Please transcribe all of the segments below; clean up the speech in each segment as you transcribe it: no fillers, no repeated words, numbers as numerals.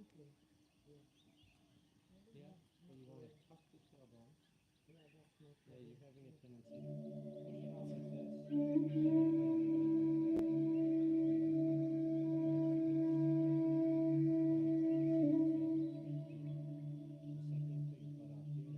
Yeah, so you want to tuck the tailbone. Yeah, you're having a tendency to push it out like this, and then bend it over. Same thing, put your butt out here.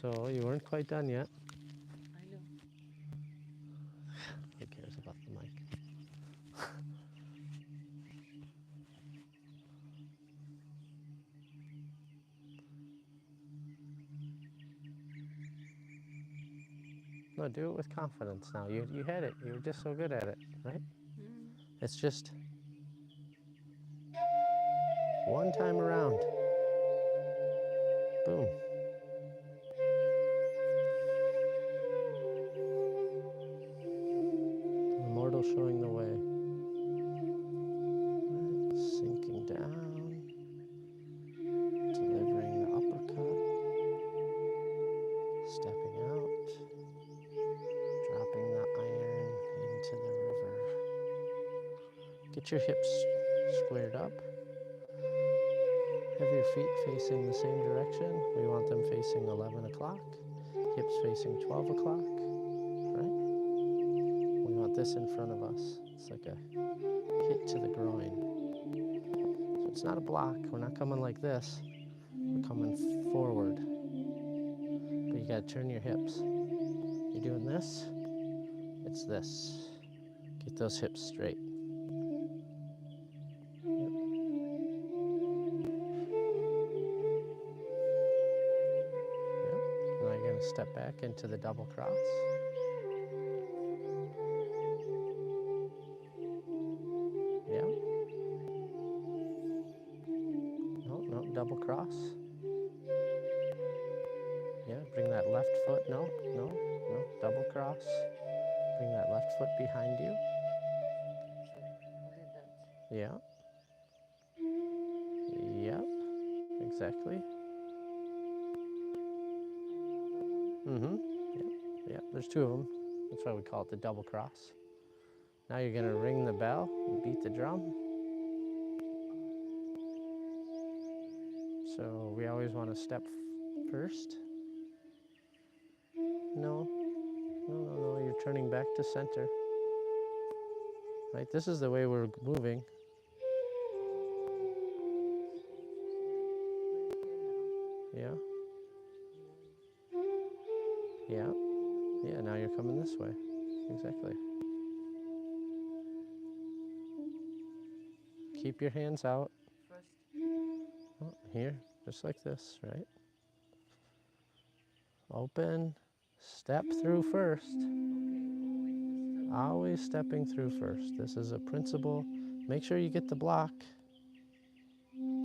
So you weren't quite done yet. I know. Who cares about the mic? No, do it with confidence now. You had it. You were just so good at it, right? Mm. It's just one time around. Boom. The mortal showing the way. Right. Sinking down. Delivering the uppercut. Stepping out. Dropping the iron into the river. Get your hips squared up. Have your feet facing the same direction. We want them facing 11 o'clock. Hips facing 12 o'clock, right? We want this in front of us. It's like a hit to the groin. So it's not a block. We're not coming like this. We're coming forward. But you gotta turn your hips. You're doing this, it's this. Get those hips straight. Yep. Yep. Now you're gonna step back into the double cross. Yeah. No, double cross. Yeah, bring that left foot. No, double cross. Bring that left foot behind you. I did that. Yeah. Yep. Exactly. Mm-hmm. Yep. Yep. There's two of them. That's why we call it the double cross. Now you're gonna ring the bell and beat the drum. So we always want to step first. No. You're turning back to center. Right? This is the way we're moving. Yeah. Yeah. Yeah, now you're coming this way. Exactly. Keep your hands out. First. Oh, here, just like this, right? Open. Step through first. Okay, Always stepping through first. This is a principle. Make sure you get the block.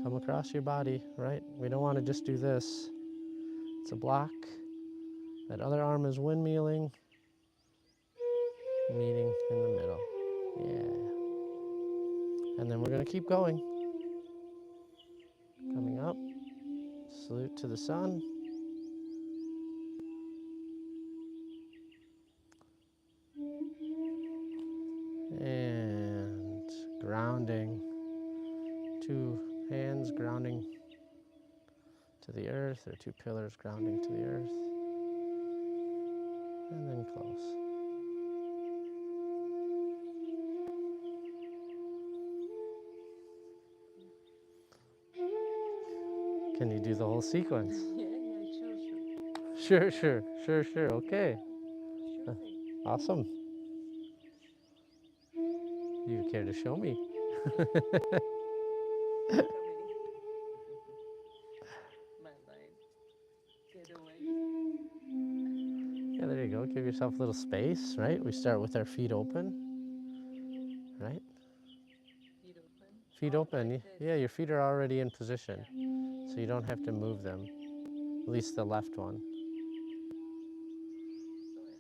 Come across your body, right? We don't want to just do this. It's a block. That other arm is windmilling. Meeting in the middle. Yeah. And then we're going to keep going. Coming up. Salute to the sun. And grounding. Two hands grounding to the earth, or two pillars grounding to the earth. And then close. Can you do the whole sequence? Yeah, sure. Sure. Okay. Sure thing. Awesome. You care to show me? Coming. My line. Get away. Yeah, there you go. Give yourself a little space, right? We start with our feet open, right? Feet open. Feet Oh, open. like this. Yeah, your feet are already in position, Yeah. so you don't have to move them, at least the left one.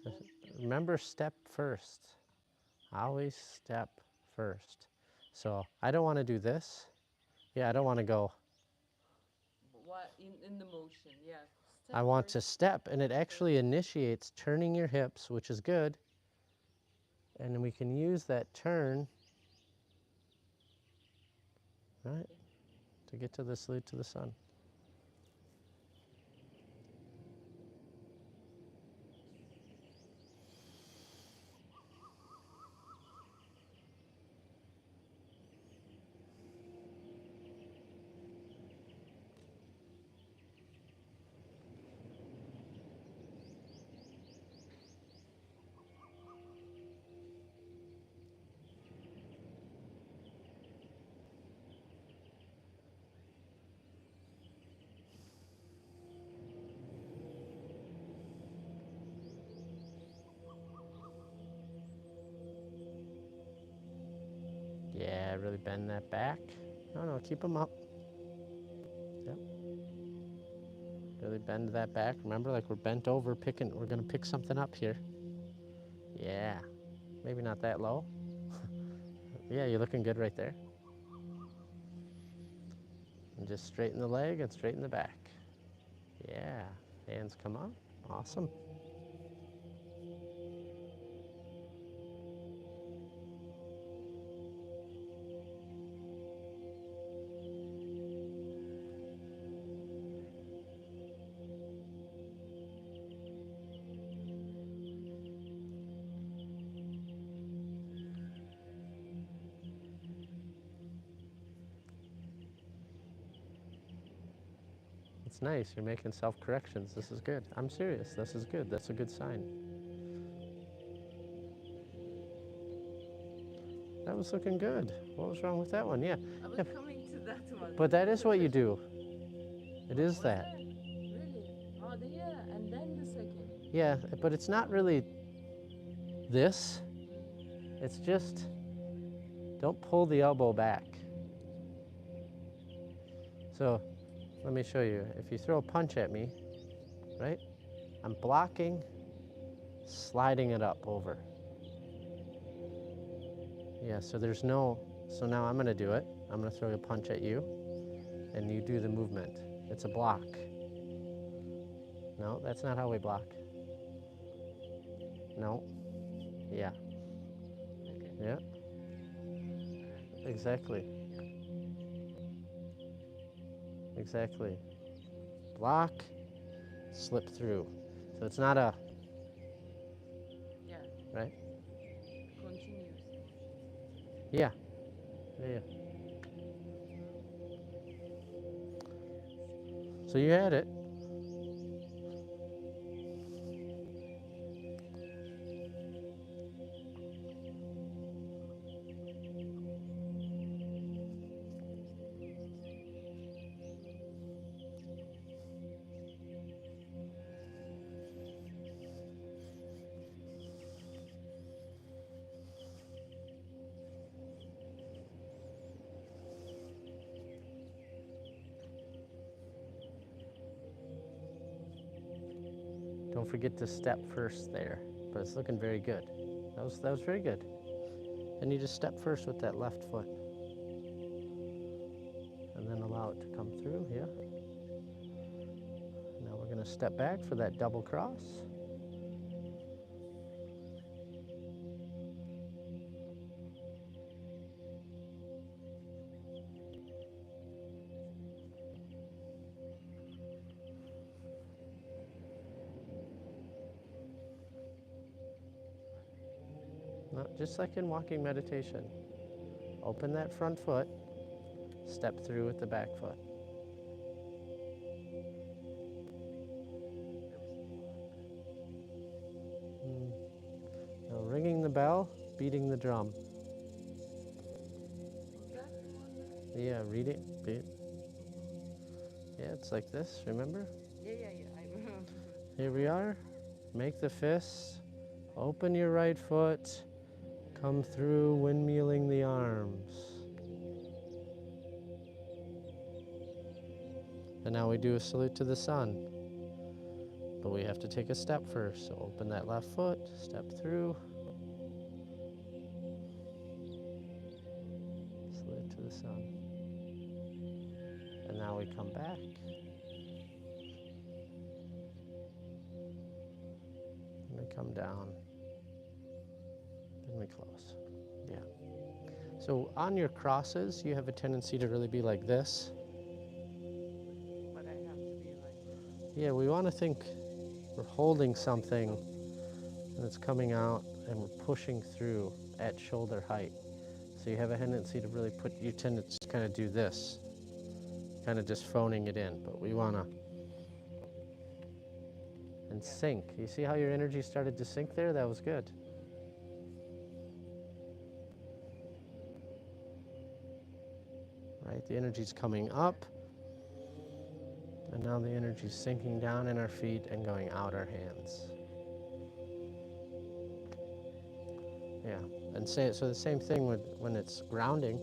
So I hold here. Remember, step first. Always step first. So I don't want to do this. Yeah, I don't want to go. What in the motion? Yeah. Step I want first. to step, and it actually initiates turning your hips, which is good. And then we can use that turn, right, to get to the salute to the sun. really bend that back. No, keep them up. Yep. Really bend that back. Remember, like we're bent over picking, we're gonna pick something up here. Yeah. Maybe not that low. Yeah, you're looking good right there. And just straighten the leg and straighten the back. Yeah. Hands come up. Awesome. It's nice. You're making self-corrections. This is good. I'm serious. This is good. That's a good sign. That was looking good. What was wrong with that one? Yeah. I was Yeah. coming to that one. But that is what you do. It is Was that. Really? Oh, yeah, and then the second. Yeah, but it's not really this. It's just don't pull the elbow back. So let me show you. If you throw a punch at me, right? I'm blocking, sliding it up over. Yeah, so there's no, so now I'm gonna do it. I'm gonna throw a punch at you and you do the movement. It's a block. No, that's not how we block. No. Yeah. Okay. Yeah. Exactly. Exactly. Block, slip through. So it's not a, Yeah. right? Continuous. Yeah. Yeah. So you had it. Don't forget to step first there, but it's looking very good. That was very good. And you just step first with that left foot. And then allow it to come through, yeah. Now we're gonna step back for that double cross. No, just like in walking meditation. Open that front foot, step through with the back foot. Mm. Now ringing the bell, beating the drum. Was that the one? Yeah, read it. Beat. Yeah, it's like this, remember? Yeah. I remember. Here we are. Make the fists. Open your right foot. Come through, windmilling the arms. And now we do a salute to the sun. But we have to take a step first. So open that left foot, step through. Salute to the sun. And now we come back. And we come down. Then we close. Yeah. So on your crosses, you have a tendency to really be like this. But I have to be like. Yeah, we want to think we're holding something and it's coming out and we're pushing through at shoulder height. So you have a tendency to really you tend to just kind of do this, kind of just phoning it in, but we want to, and sync. You see how your energy started to sync there? That was good. Right, the energy's coming up, and now the energy's sinking down in our feet and going out our hands. Yeah, and so the same thing when it's grounding.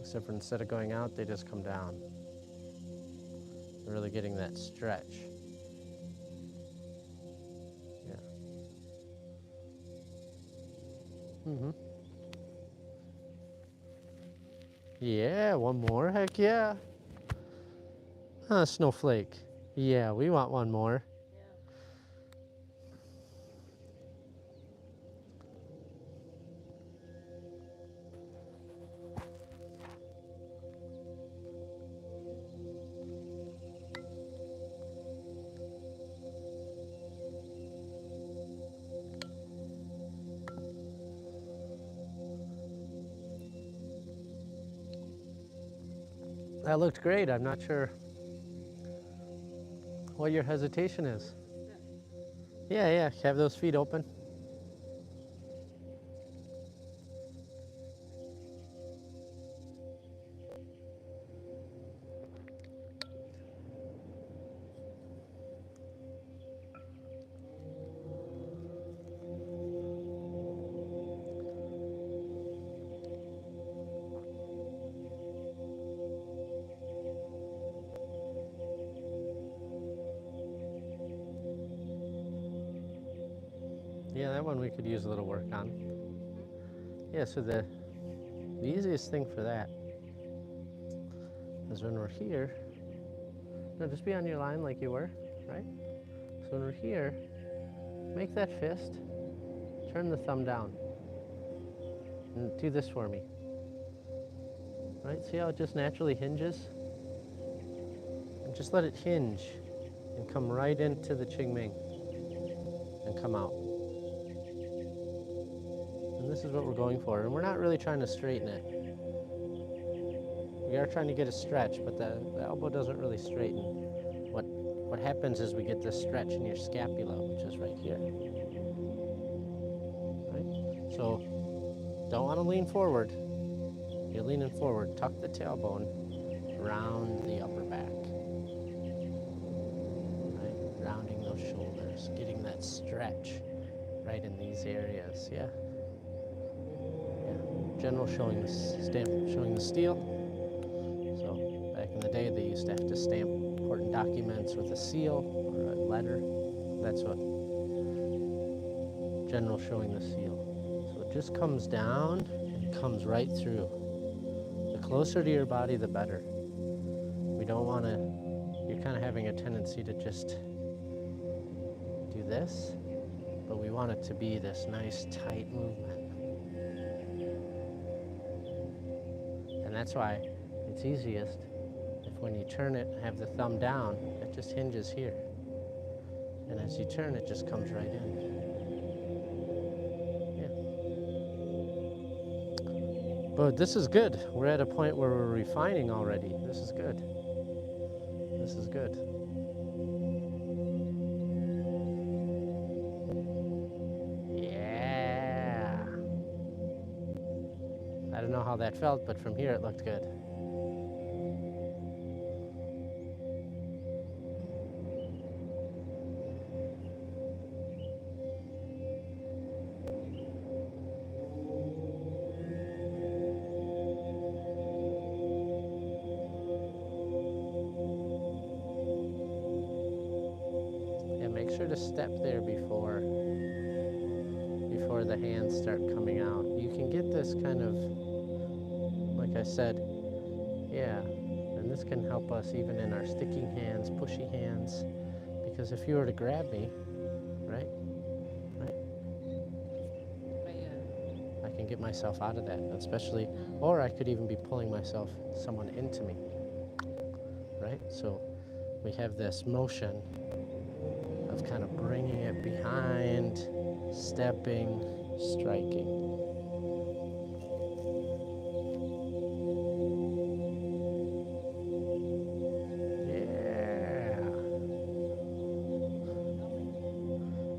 Except for instead of going out, they just come down. Really getting that stretch. Yeah. Mm-hmm. Yeah, one more. Heck yeah. Huh, snowflake. Yeah, we want one more. That looked great. I'm not sure what your hesitation is. Yeah, yeah. Have those feet open. Yeah, that one we could use a little work on. Yeah, so the easiest thing for that is when we're here, no, just be on your line like you were, right? So when we're here, make that fist, turn the thumb down, and do this for me. Right, see how it just naturally hinges? And just let it hinge and come right into the Qigong and come out. And this is what we're going for. And we're not really trying to straighten it. We are trying to get a stretch, but the elbow doesn't really straighten. What happens is we get this stretch in your scapula, which is right here. Right? So don't want to lean forward. You're leaning forward. Tuck the tailbone round the upper back. Right? Rounding those shoulders, getting that stretch right in these areas. Yeah. General showing the stamp, showing the steel. So back in the day, they used to have to stamp important documents with a seal or a letter. That's what general showing the seal. So it just comes down and comes right through. The closer to your body, the better. We don't want to, you're kind of having a tendency to just do this, but we want it to be this nice tight movement. And that's why it's easiest if when you turn it, have the thumb down, it just hinges here. And as you turn, it just comes right in. Yeah. But this is good. We're at a point where we're refining already. This is good. This is good. Yeah. I don't know how that felt, but from here it looked good. Make sure to step there before the hands start coming out. You can get this kind of, like I said, yeah, and this can help us even in our sticking hands, pushy hands, because if you were to grab me, right, I can get myself out of that, especially, or I could even be pulling someone into me, right? So we have this motion of kind of bringing it behind, stepping, striking.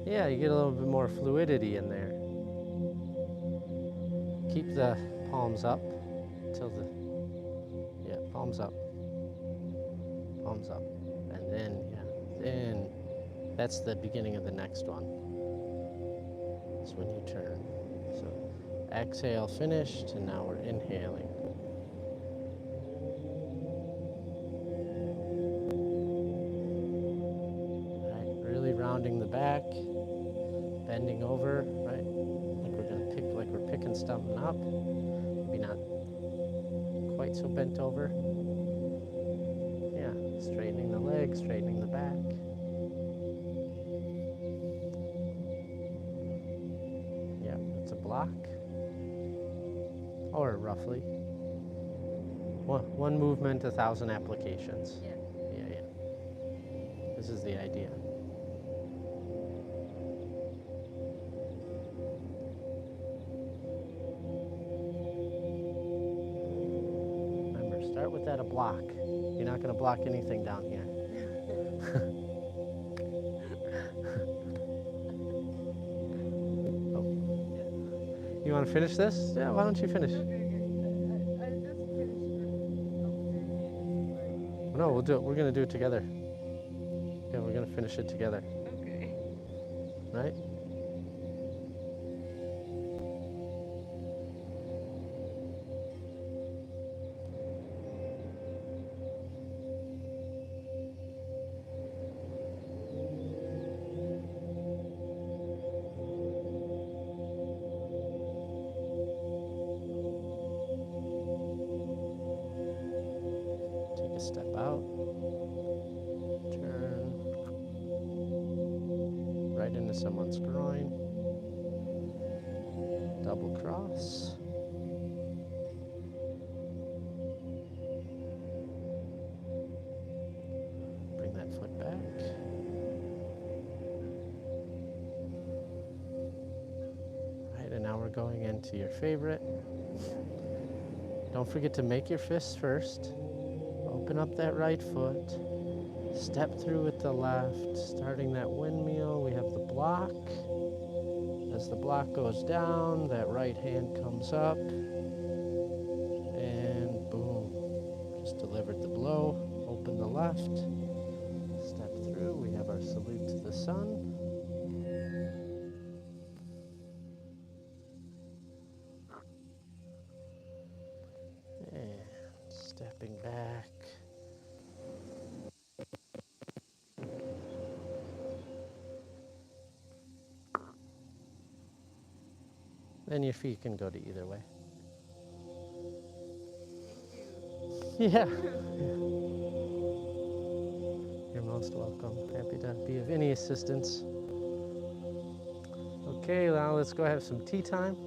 Yeah, you get a little bit more fluidity in there. Keep the palms up till palms up, and then that's the beginning of the next one. That's when you turn. So exhale, finished, and now we're inhaling. rounding the back, bending over, right? Like we're picking something up. Maybe not quite so bent over. Yeah, straightening the legs, straightening the back. Yeah, it's a block. Or roughly. One movement, 1,000 applications. Yeah. Yeah. This is the idea. Remember, start with that a block. You're not going to block anything down here. Oh. You want to finish this? Yeah, why don't you finish? Okay. I just finished the No, we'll do it. We're going to do it together. Yeah, we're going to finish it together. Okay. Right? Take a step out. Turn. Right into someone's groin. Double cross. Bring that foot back. Right, and now we're going into your favorite. Don't forget to make your fists first. Open up that right foot. Step through with the left. Starting that windmill, we have the block. As the block goes down, that right hand comes up. And boom. Just delivered the blow. Open the left. Step through. We have our salute to the sun. And stepping back. Then your feet can go to either way. Yeah. You're most welcome. Happy to be of any assistance. Okay, now let's go have some tea time.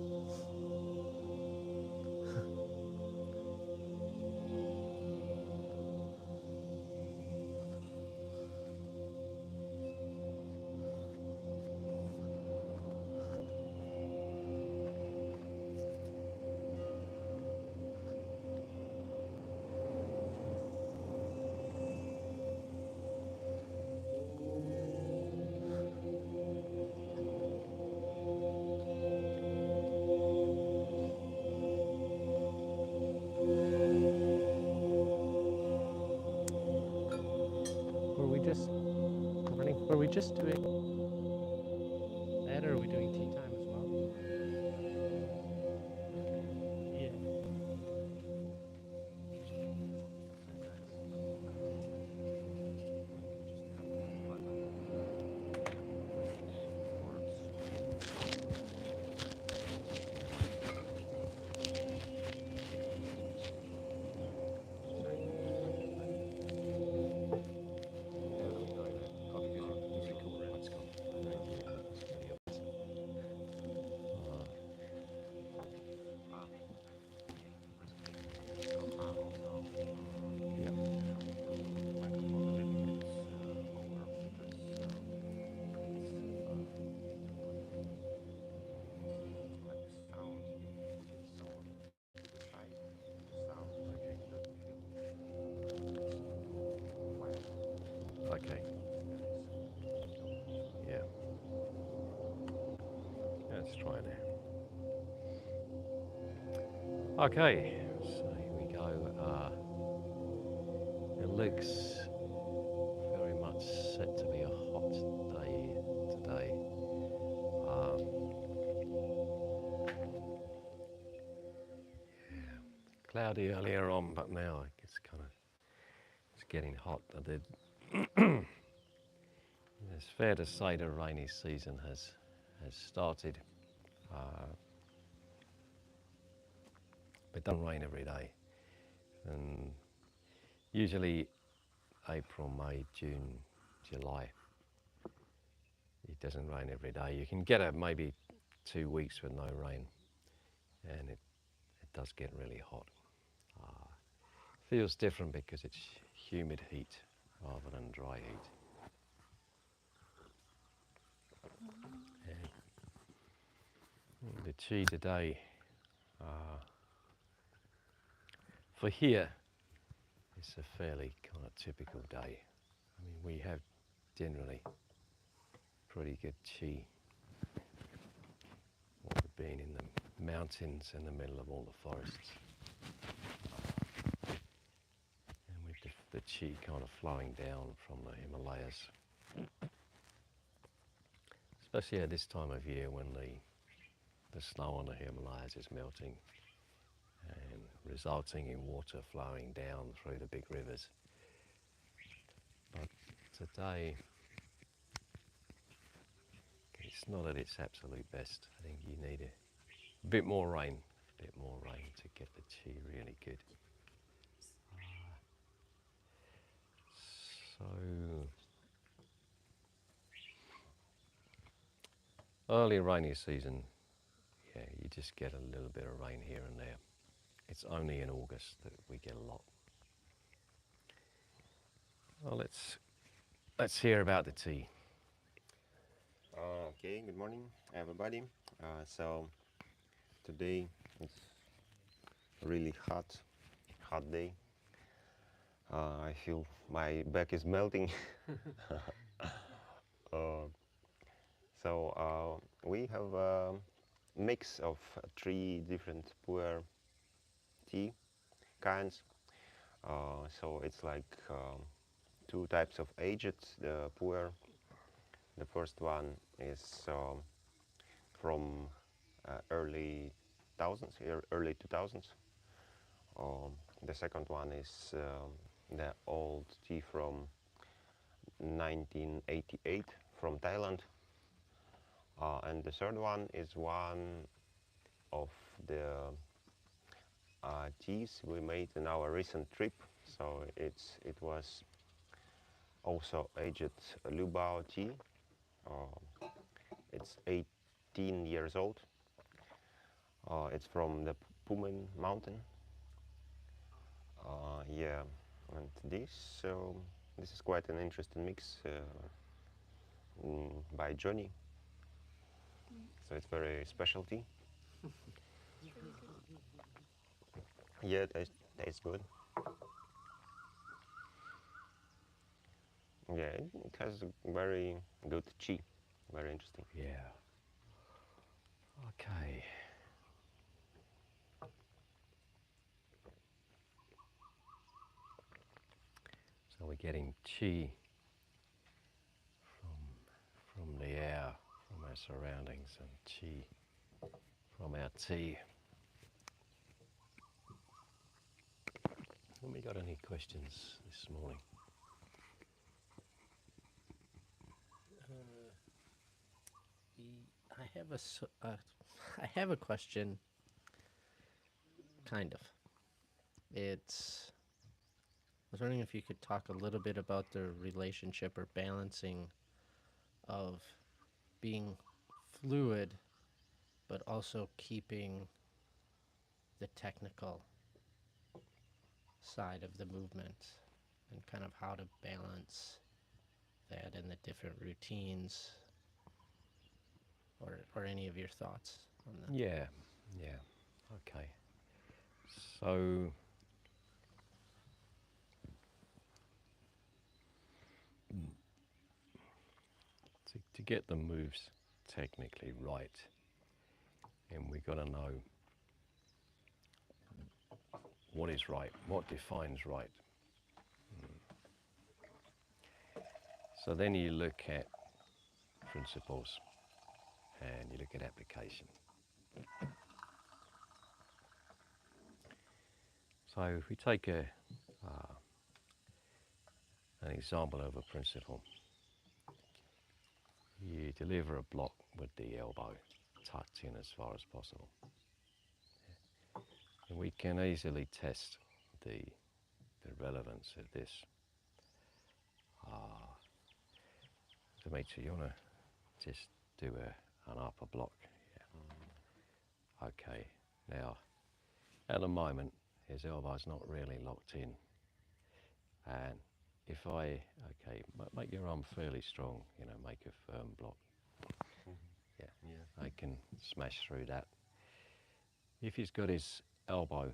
Were we just doing that, or are we doing tea time as well? Yeah. Okay. Yeah. Let's try now. Okay, so here we go. The legs very much set to be a hot day today. Yeah, cloudy earlier on, but now it's getting hot. I did. The it's fair to say the rainy season has started. It doesn't rain every day, and usually April, May, June, July, it doesn't rain every day. You can get maybe 2 weeks with no rain, and it does get really hot. Feels different because it's humid heat rather than dry heat. And the chi today, for here, it's a fairly kind of typical day. I mean, we have generally pretty good chi. We've been in the mountains in the middle of all the forests. And with the chi kind of flowing down from the Himalayas. Especially at this time of year when the snow on the Himalayas is melting and resulting in water flowing down through the big rivers. But today, it's not at its absolute best. I think you need a bit more rain to get the chi really good. So early rainy season, yeah, you just get a little bit of rain here and there. It's only in August that we get a lot. Well, let's hear about the tea. Okay, good morning, everybody. So today it's really hot day. I feel my back is melting. We have a mix of 3 different pu'er tea kinds. So it's like 2 types of aged pu'er. The first one is from early 2000s. The second one is the old tea from 1988 from Thailand. And the third one is one of the teas we made in our recent trip. So it was also aged Lubao tea. It's 18 years old. It's from the Pumen mountain. Yeah, and this is quite an interesting mix by Johnny. So it's very specialty. Yeah, it tastes good. Yeah, it has a very good chi. Very interesting. Yeah. Okay. So we're getting chi from the air, from our surroundings, and chi from our tea. Have we got any questions this morning? I have a question. Kind of. I was wondering if you could talk a little bit about the relationship or balancing of being fluid, but also keeping the technical side of the movement, and kind of how to balance that in the different routines, or any of your thoughts on that. Yeah. Okay. So to get the moves technically right, and we've got to know what is right, what defines right. So then you look at principles and you look at application. So if we take an example of a principle, we deliver a block with the elbow tucked in as far as possible. And we can easily test the relevance of this. Dimitri, you want to just do an upper block? Yeah. Okay, now at the moment his elbow's not really locked in, and if I, okay, make your arm fairly strong, you know, make a firm block. Yeah, I can smash through that. If he's got his elbow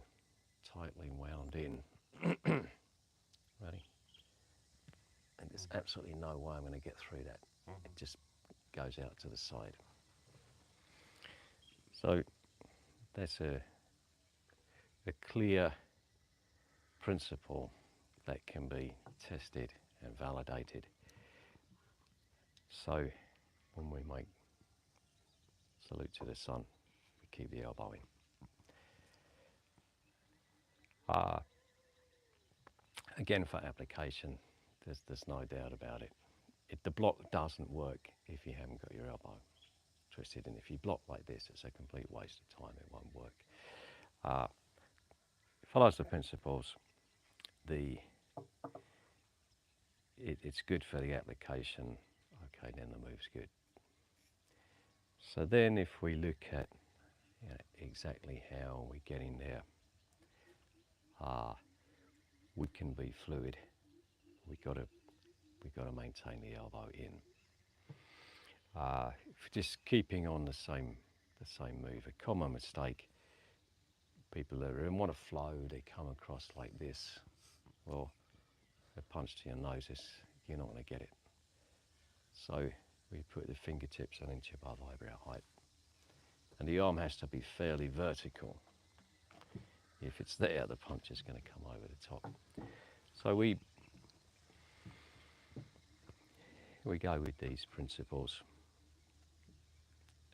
tightly wound in, ready? And there's absolutely no way I'm going to get through that. It just goes out to the side. So that's a clear principle that can be tested and validated. So when we make salute to the sun, we keep the elbow in. Again, for application, there's no doubt about it. The block doesn't work if you haven't got your elbow twisted, and if you block like this, it's a complete waste of time. It won't work. Follows the principles. It's good for the application. Okay, then the move's good. So then, if we look at, you know, exactly how we get in there, we can be fluid. We've got to maintain the elbow in. Just keeping on the same move. A common mistake, people that are in want to flow, they come across like this. Well, a punch to your nose, you're not going to get it. So we put the fingertips an inch above eyebrow height, and the arm has to be fairly vertical. If it's there, the punch is going to come over the top. So we go with these principles,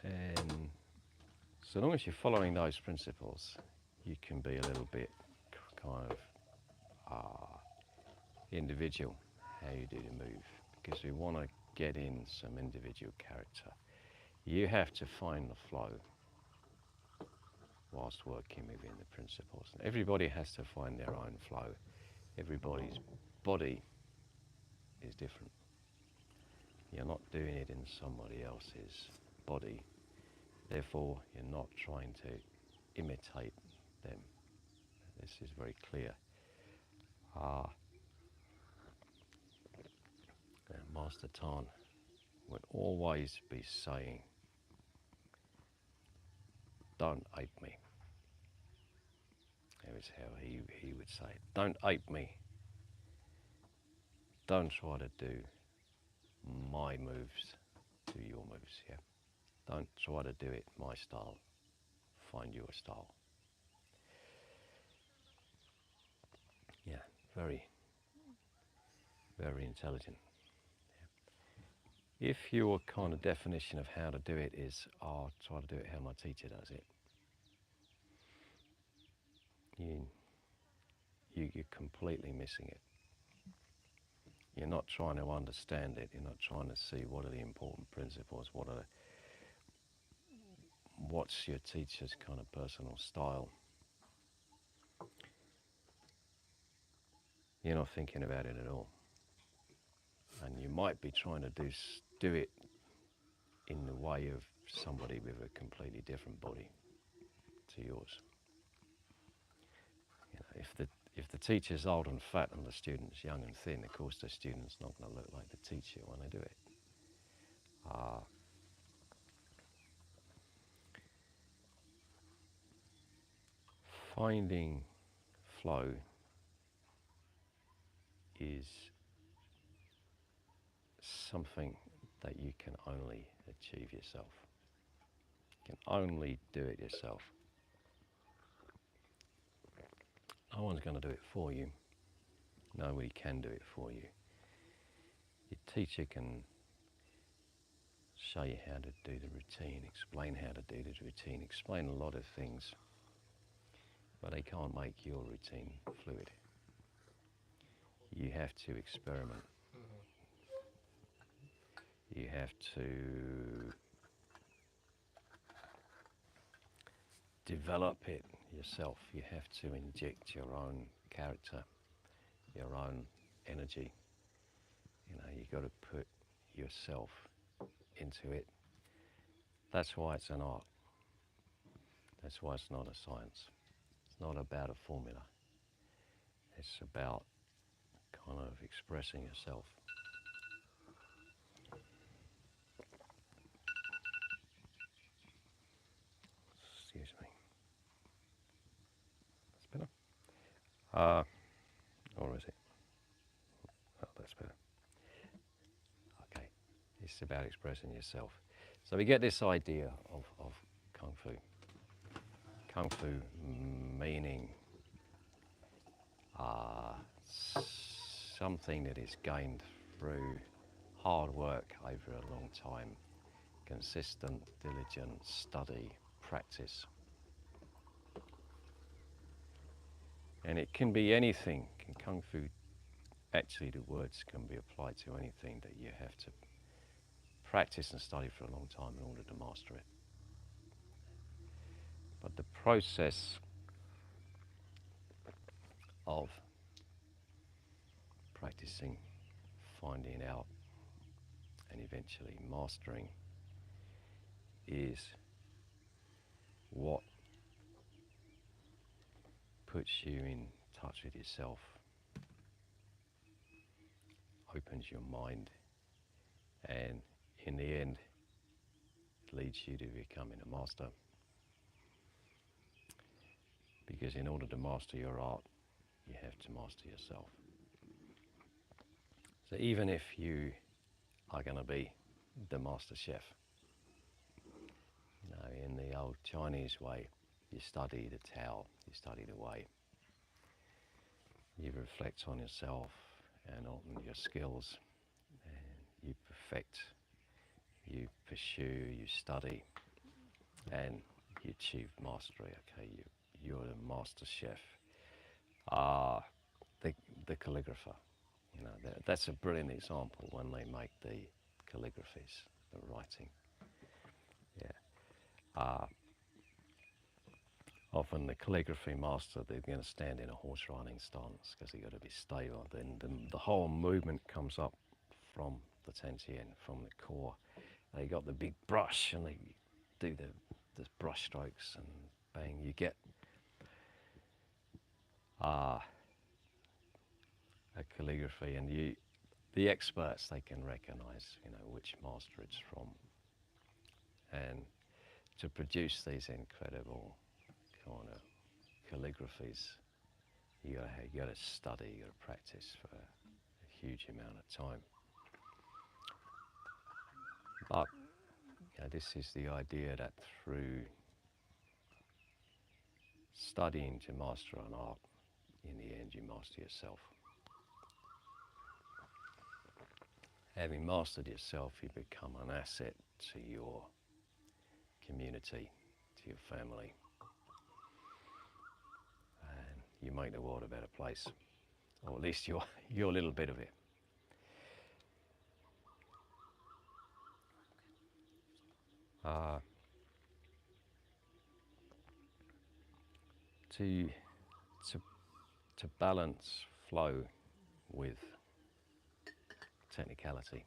and so long as you're following those principles, you can be a little bit kind of individual how you do the move, because we want to get in some individual character. You have to find the flow whilst working within the principles. And everybody has to find their own flow. Everybody's body is different. You're not doing it in somebody else's body. Therefore, you're not trying to imitate them. This is very clear. Master Tan would always be saying, "Don't ape me." That was how he would say it. Don't ape me. Don't try to do my moves to your moves, yeah? Don't try to do it my style. Find your style. Yeah, very, very intelligent. Yeah. If your kind of definition of how to do it is, I'll try to do it how my teacher does it, you're completely missing it. You're not trying to understand it. You're not trying to see what are the important principles, what's your teacher's kind of personal style. You're not thinking about it at all. And you might be trying to do it in the way of somebody with a completely different body to yours. You know, if the teacher's old and fat and the student's young and thin, of course the student's not going to look like the teacher when they do it. Finding flow is something that you can only achieve yourself. You can only do it yourself. No one's going to do it for you. Nobody can do it for you. Your teacher can show you how to do the routine, explain how to do the routine, explain a lot of things, but they can't make your routine fluid. You have to experiment. You have to develop it yourself. You have to inject your own character, your own energy. You know, you got to put yourself into it. That's why it's an art. That's why it's not a science. It's not about a formula. It's about kind of expressing yourself. Excuse me. That's better. Or is it? Oh, that's better. Okay. It's about expressing yourself. So we get this idea of Kung Fu. Kung Fu meaning something that is gained through hard work over a long time, consistent, diligent study, practice. And it can be anything. In Kung Fu, actually the words can be applied to anything that you have to practice and study for a long time in order to master it. But the process of practicing, finding out, and eventually mastering is what puts you in touch with yourself, opens your mind, and in the end leads you to becoming a master. Because in order to master your art, you have to master yourself. So even if you are going to be the master chef, you know, in the old Chinese way, you study the Tao, you study the way, you reflect on yourself and on your skills, and you perfect, you pursue, you study, and you achieve mastery. Okay, you're the master chef. The calligrapher, you know, that's a brilliant example when they make the calligraphies, the writing. Yeah. Often the calligraphy master, they're going to stand in a horse riding stance because they've got to be stable. Then the whole movement comes up from the Tenzien, from the core. They got the big brush and they do the brush strokes and bang, you get a calligraphy, and the experts, they can recognize, you know, which master it's from. And to produce these incredible kind of calligraphies, you got to study, you got to practice for a huge amount of time. But you know, this is the idea that through studying to master an art, in the end you master yourself. Having mastered yourself, you become an asset to your community, to your family, and you make the world a better place, or at least your little bit of it. To balance flow with technicality,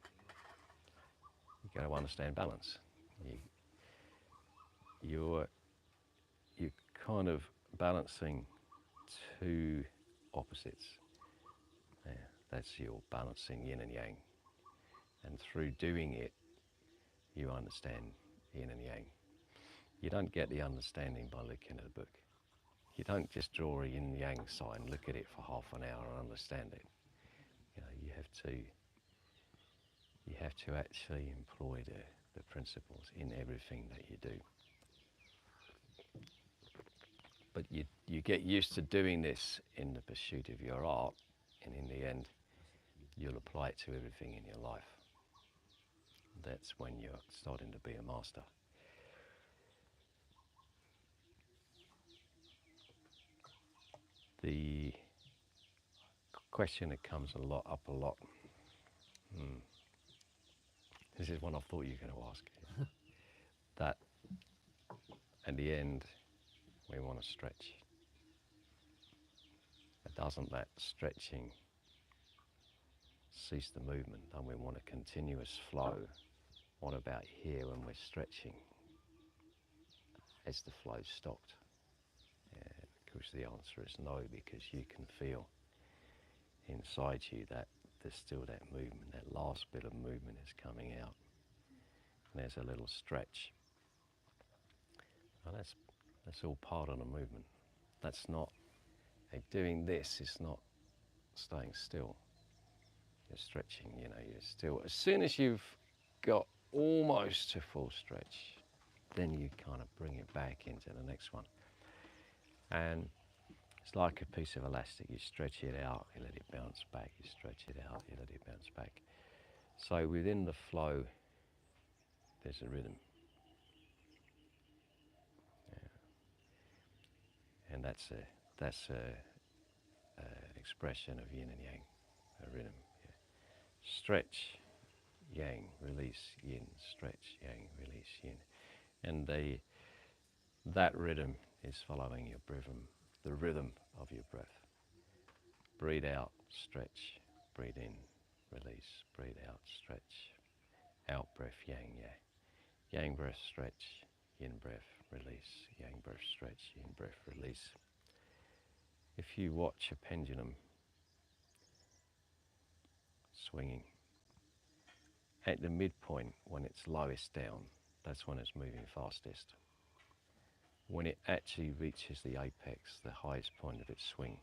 you've got to understand balance. You're kind of balancing two opposites. Yeah, that's your balancing yin and yang. And through doing it, you understand yin and yang. You don't get the understanding by looking at a book. You don't just draw a yin and yang sign, look at it for half an hour and understand it. You know, you have to actually employ the principles in everything that you do. But you get used to doing this in the pursuit of your art, and in the end, you'll apply it to everything in your life. That's when you're starting to be a master. The question that comes up a lot, This is one I thought you were going to ask. That, at the end, we want to stretch. Doesn't that stretching cease the movement? And we want a continuous flow. What about here when we're stretching? Has the flow stopped? And of course the answer is no, because you can feel inside you that there's still that movement, that last bit of movement is coming out. And there's a little stretch. Well, that's all part of the movement. That's not, doing this is not staying still. You're stretching, you know, you're still. As soon as you've got almost to full stretch, then you kind of bring it back into the next one. And it's like a piece of elastic. You stretch it out, you let it bounce back. You stretch it out, you let it bounce back. So within the flow, there's a rhythm. Yeah. And that's a expression of yin and yang, a rhythm. Yeah. Stretch, yang, release, yin. Stretch, yang, release, yin. And that rhythm is following your the rhythm of your breath. Breathe out, stretch, breathe in, release, breathe out, stretch. Out breath, yang, yang. Yang breath, stretch, yin breath, release, yang breath, stretch, yin breath, release. If you watch a pendulum swinging, at the midpoint, when it's lowest down, that's when it's moving fastest. When it actually reaches the apex, the highest point of its swing,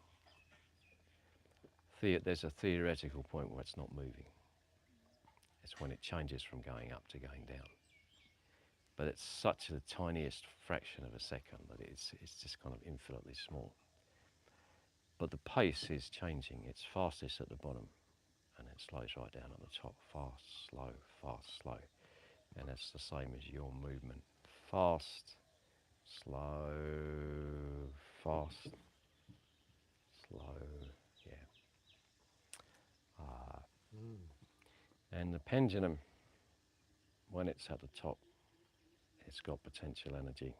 there's a theoretical point where it's not moving. It's when it changes from going up to going down. But it's such the tiniest fraction of a second that it's just kind of infinitely small. But the pace is changing. It's fastest at the bottom, and it slows right down at the top. Fast, slow. And it's the same as your movement. Fast, slow, fast, slow, yeah. And the pendulum, when it's at the top, it's got potential energy.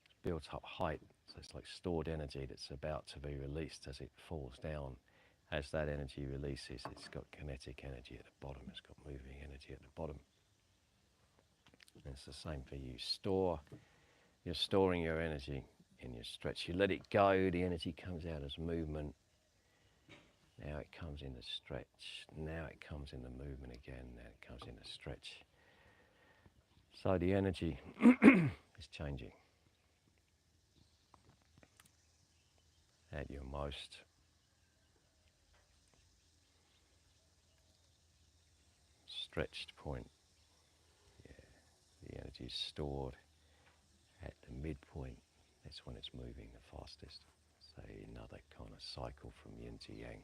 It's built up height, so it's like stored energy that's about to be released as it falls down. As that energy releases, it's got kinetic energy at the bottom, it's got moving energy at the bottom. And it's the same for you. You're storing your energy in your stretch. You let it go, the energy comes out as movement. Now it comes in the stretch. Now it comes in the movement again. Now it comes in the stretch. So the energy is changing. At your most stretched point, the energy is stored at the midpoint. That's when it's moving the fastest. So another kind of cycle from yin to yang.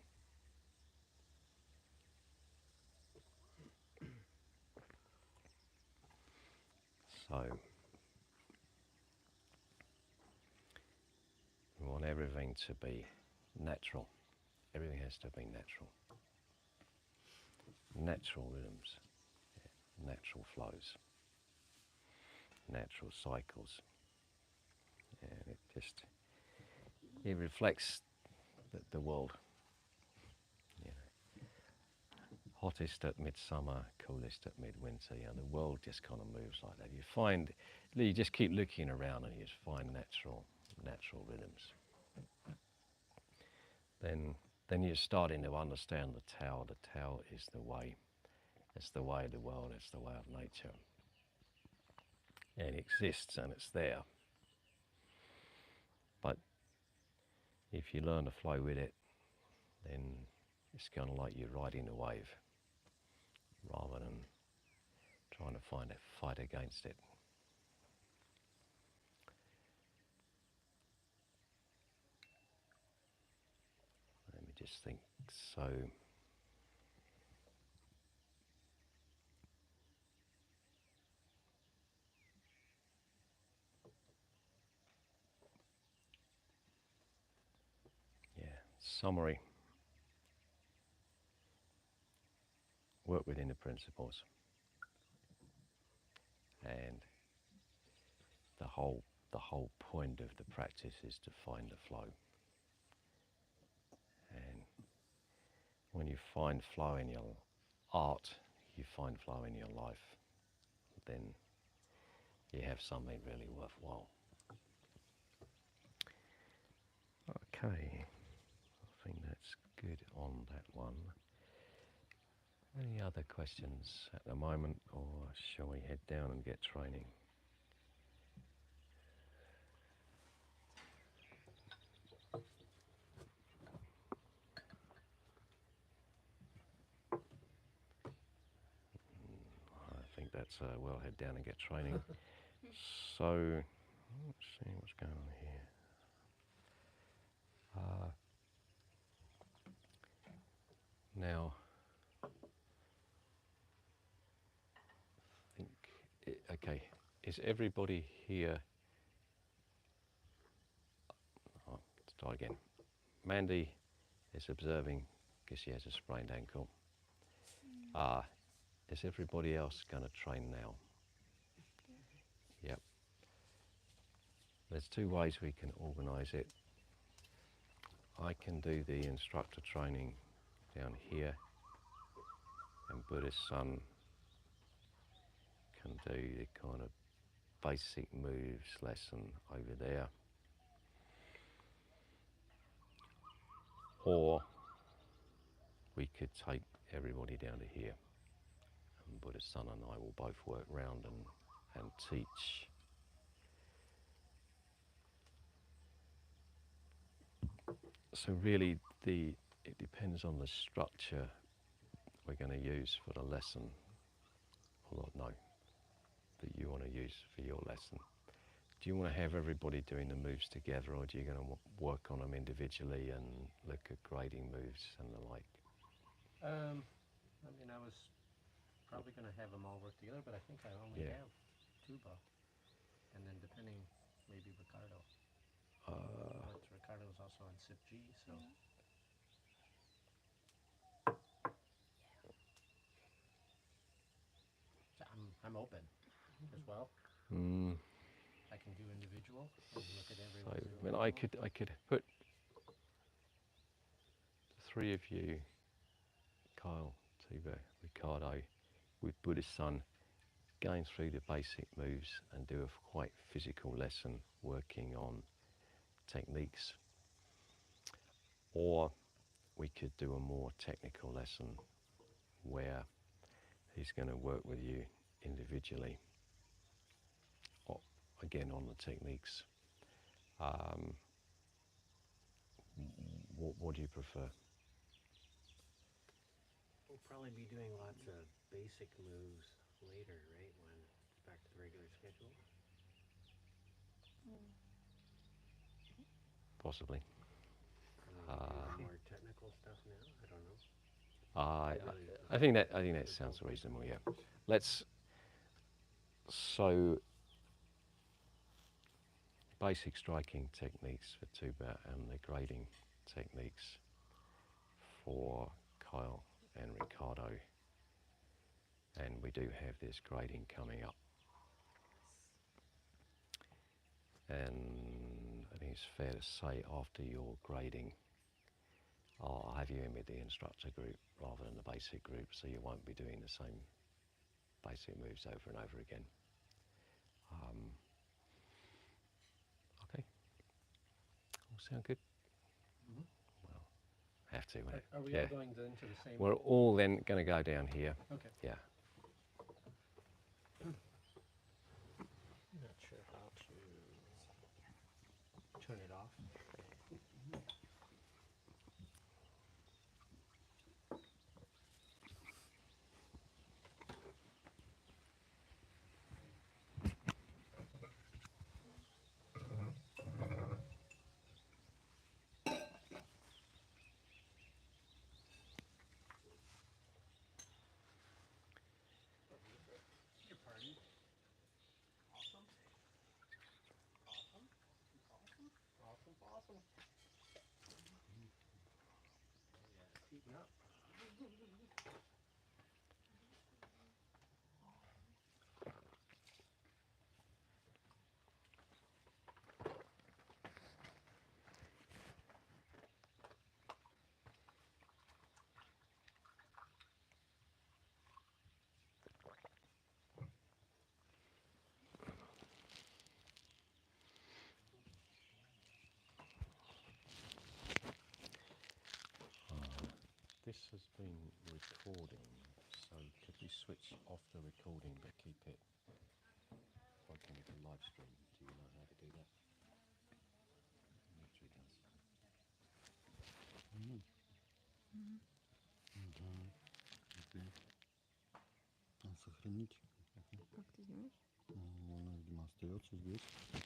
So we want everything to be natural. Everything has to be natural. Natural rhythms, natural flows, natural cycles. And it reflects the world. You know, hottest at midsummer, coolest at midwinter. You know, the world just kind of moves like that. You just keep looking around and you just find natural rhythms. Then you're starting to understand the Tao. The Tao is the way. It's the way of the world. It's the way of nature. And it exists and it's there. But if you learn to flow with it, then it's kind of like you're riding a wave rather than trying to fight against it. Let me just think. So summary. work within the principles. And the whole point of the practice is to find the flow. And when you find flow in your art, you find flow in your life, then you have something really worthwhile. Okay, I think that's good on that one. Any other questions at the moment, or shall we head down and get training? I think that's we'll head down and get training. So, let's see what's going on here. Now, I think, okay, is everybody here? Oh, let's try again. Mandy is observing because she has a sprained ankle. Is everybody else going to train now? Yep. There's two ways we can organise it. I can do the instructor training down here, and Buddhist Sun can do the kind of basic moves lesson over there. Or we could take everybody down to here, and Buddhist Sun and I will both work round and teach. So really it depends on the structure we're going to use for the lesson, or no, that you want to use for your lesson. Do you want to have everybody doing the moves together, or do you going to work on them individually and look at grading moves and the like? I mean, I was probably going to have them all work together, but I think I only have tuba. And then depending, maybe Ricardo. But Ricardo's also on SIP G, so. So I'm open as well. I can do individual and look at everyone's individual. I mean, I could put the three of you, Kyle, Tuba, Ricardo, with Buddhist Sun, going through the basic moves and do a quite physical lesson working on techniques. Or we could do a more technical lesson where he's going to work with you individually, or again on the techniques. What do you prefer? We'll probably be doing lots of basic moves later, right? When it's back to the regular schedule. Possibly. More technical stuff now. I don't know. I think that sounds reasonable. Yeah. So basic striking techniques for tuba and the grading techniques for Kyle and Ricardo, and we do have this grading coming up, and I think it's fair to say after your grading I'll have you in with the instructor group rather than the basic group, so you won't be doing the same basic moves over and over again. Okay, all sound good? Well, have to, won't it? Are we all going into the same? We're all then going to go down here. Okay. Yeah. I'm not sure how to turn it off. Awesome. Keeping up. switch off the recording but keep it open with the live stream. Do you know how to do that? Dimitri does. А сохранить? Как ты знаешь? Она, видимо, остается здесь. I'm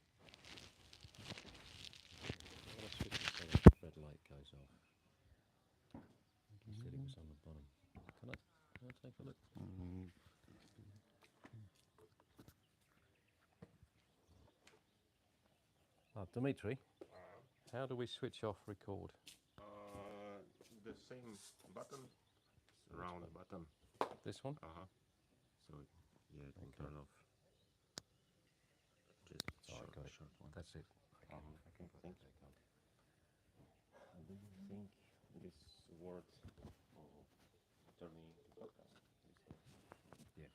going to switch it so the red light goes off. You said it was on the bottom. Can I take a look? Dimitri, how do we switch off record? The same button, round button. This one? So yeah, it will Okay. turn off. Just Oh, I got it. short one. That's it. Okay, thank you. Do you think this works for turning into podcast? Yeah.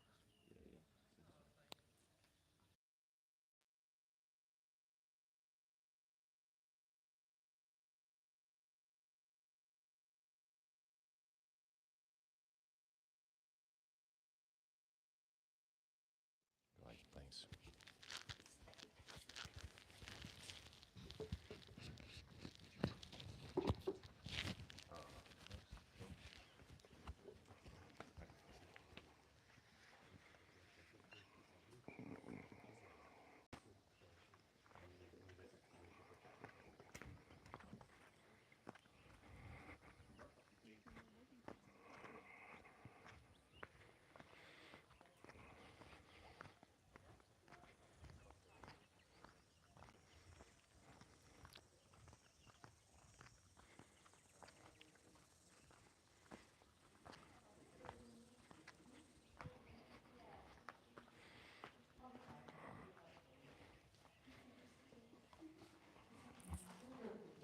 Great, thanks.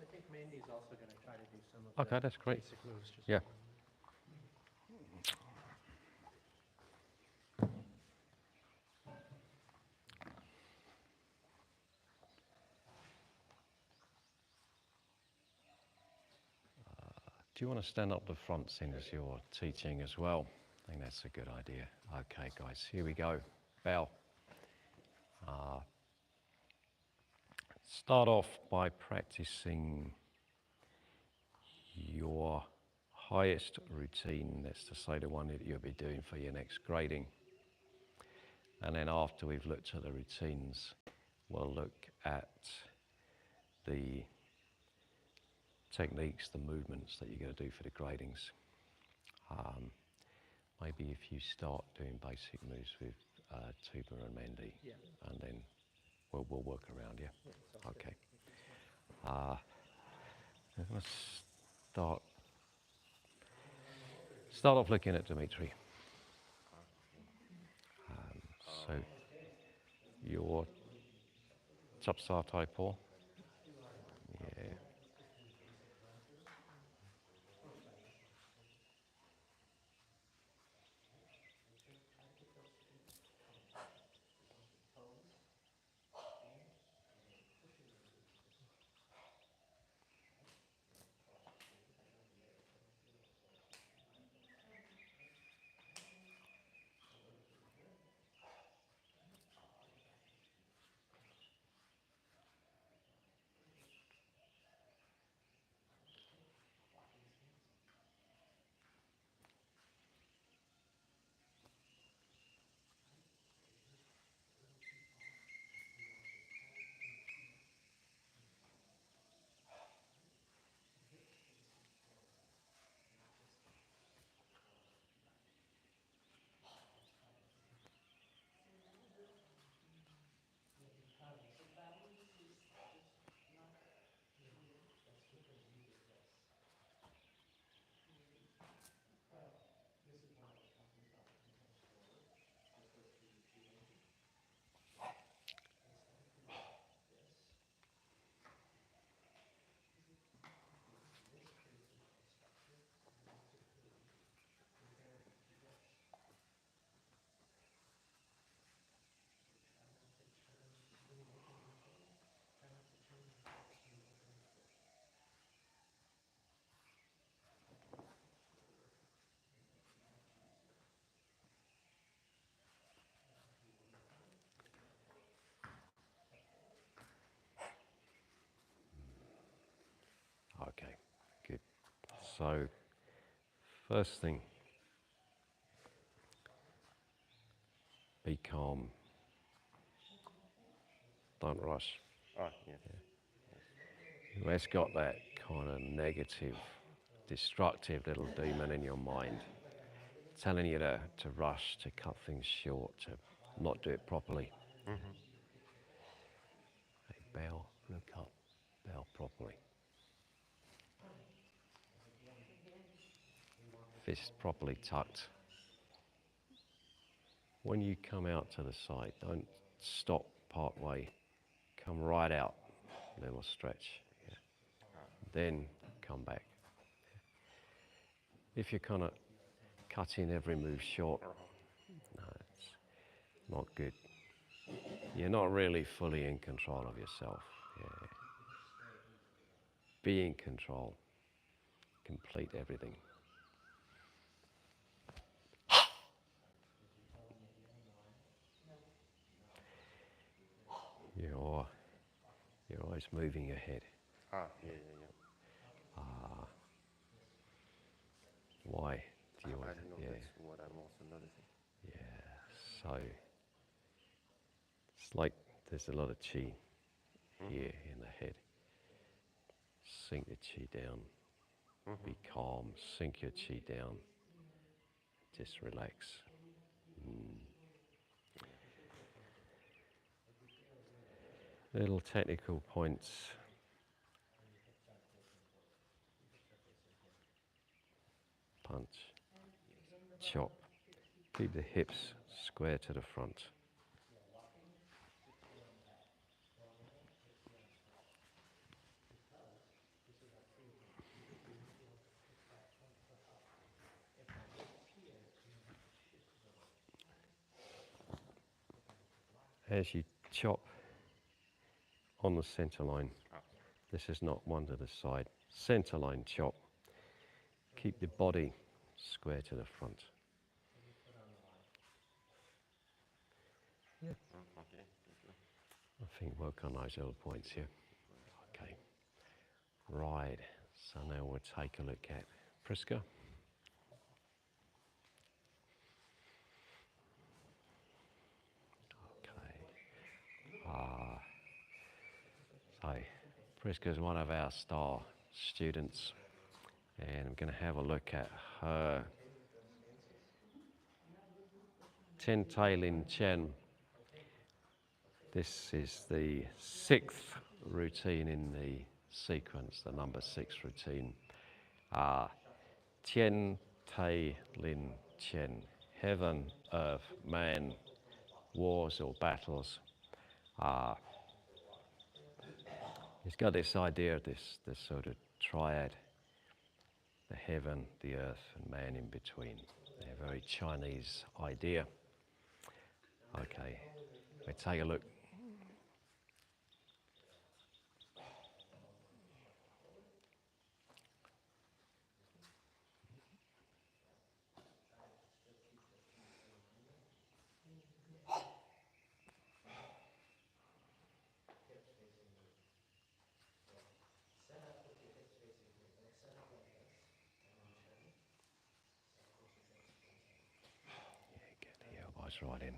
I think Mandy's also going to try to do some of Okay, the that's great. basic moves. Just Yeah. Do you want to stand up the front since you're teaching as well? I think that's a good idea. Okay, guys, here we go. Bow. Start off by practicing your highest routine. That's to say the one that you'll be doing for your next grading. And then after we've looked at the routines, we'll look at the techniques, the movements that you're going to do for the gradings. Maybe if you start doing basic moves with Tuba and Mandy, Yeah. and then we'll work around, yeah? Yeah, sounds good. Okay. Let's start off looking at Dimitri. So your chapsa taipo. Yeah. So, first thing, be calm. Don't rush. Ah, yeah. Who has got that kind of negative, destructive little demon in your mind, telling you to rush, to cut things short, to not do it properly. Hey, bow, look up, bow properly. Fist properly tucked. When you come out to the side, don't stop part way. Come right out, little stretch. Yeah. Then come back. If you're kind of cutting every move short, no, it's not good. You're not really fully in control of yourself. Yeah. Be in control. Complete everything. You're always moving your head. Ah, yeah, yeah, Why do you yeah. want? I don't know. Yeah, That's what I'm also noticing. yeah. So it's like there's a lot of chi here in the head. Sink the chi down. Be calm. Sink your chi down. Just relax. Little technical points. Punch. Chop. Keep the hips square to the front. As you chop on the center line, this is not one to the side. Center line chop. Keep the body square to the front. Yeah. Okay, thank you. I think work on those little points here. Okay. Right. So now we'll take a look at Priska. Okay. So Priska is one of our star students, and I'm going to have a look at her Ten Tailin Chen. This is the 6th routine in the sequence, the number 6 routine. Tian Tai Lin Chen, heaven, earth, man, wars or battles. It's got this idea of this sort of triad, the heaven, the earth, and man in between. A very Chinese idea. Okay, we take a look. Get the elbows right in.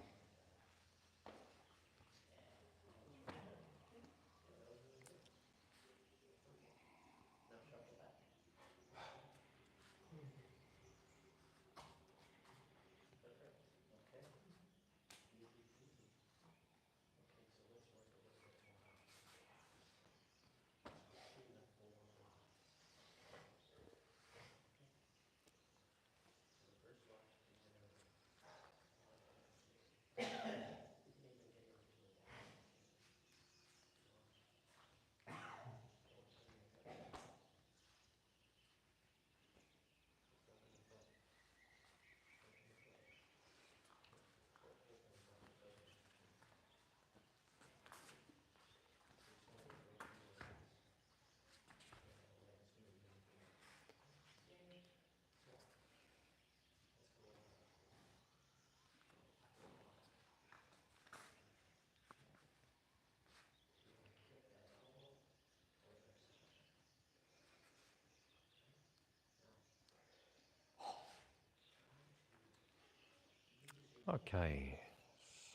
Okay,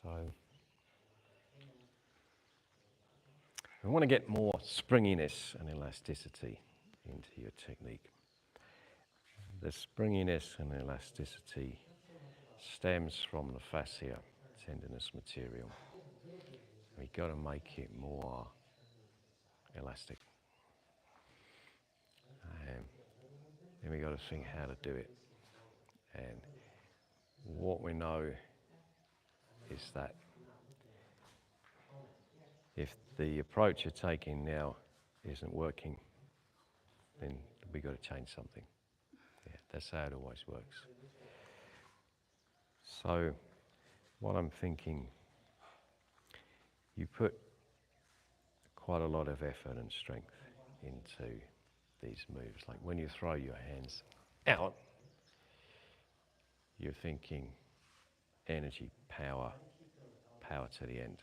so we want to get more springiness and elasticity into your technique. The springiness and elasticity stems from the fascia, tendinous material. We've got to make it more elastic. And then we've got to think how to do it. And what we know is that if the approach you're taking now isn't working, then we've got to change something. Yeah, that's how it always works. So what I'm thinking, you put quite a lot of effort and strength into these moves. Like when you throw your hands out, you're thinking energy, power, power to the end.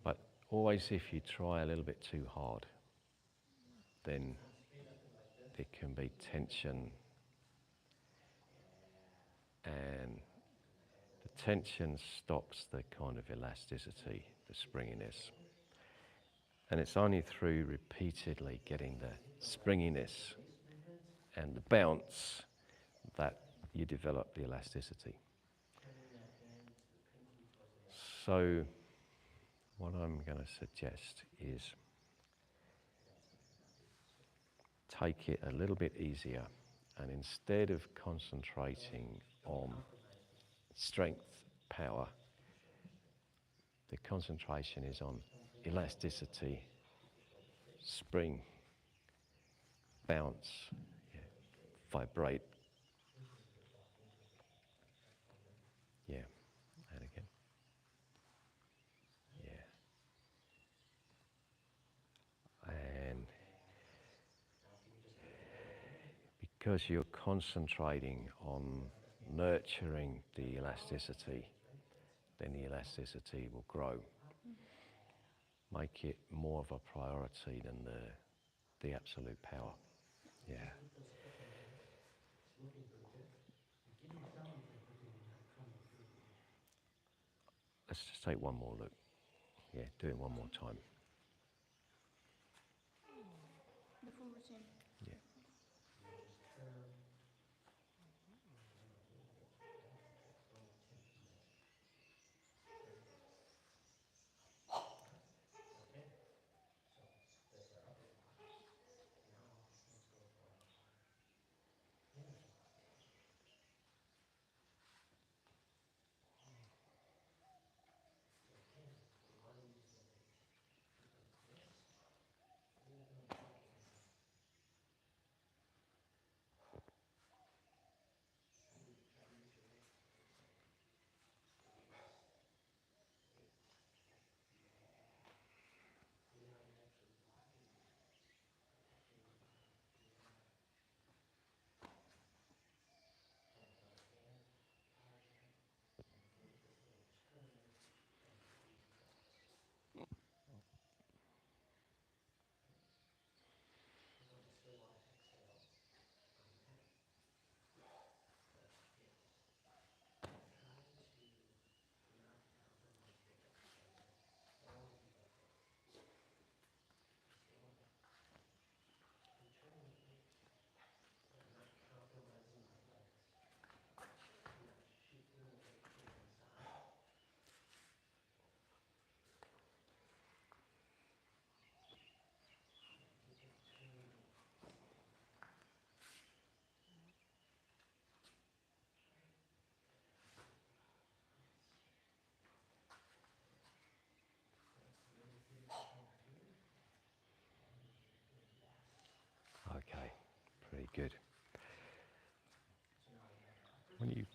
But always if you try a little bit too hard, then there can be tension, and the tension stops the kind of elasticity, the springiness. And it's only through repeatedly getting the springiness and the bounce that you develop the elasticity. So what I'm going to suggest is take it a little bit easier, and instead of concentrating on strength, power, the concentration is on elasticity, spring, bounce, yeah, vibrate. Yeah, and again. Yeah. And because you're concentrating on nurturing the elasticity, then the elasticity will grow. Make it more of a priority than the absolute power. Yeah. Let's just take one more look. Yeah, do it one more time. The full routine. Yeah. Okay, pretty good. When you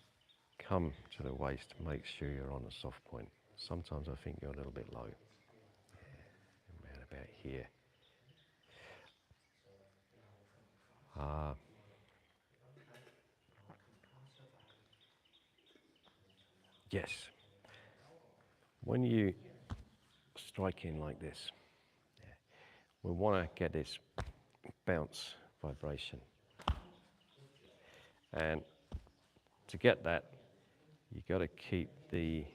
come to the waist, make sure you're on a soft point. Sometimes I think you're a little bit low. Yeah, around about here. Yes. When you strike in like this, yeah, we want to get this bounce vibration. And to get that, you got to keep the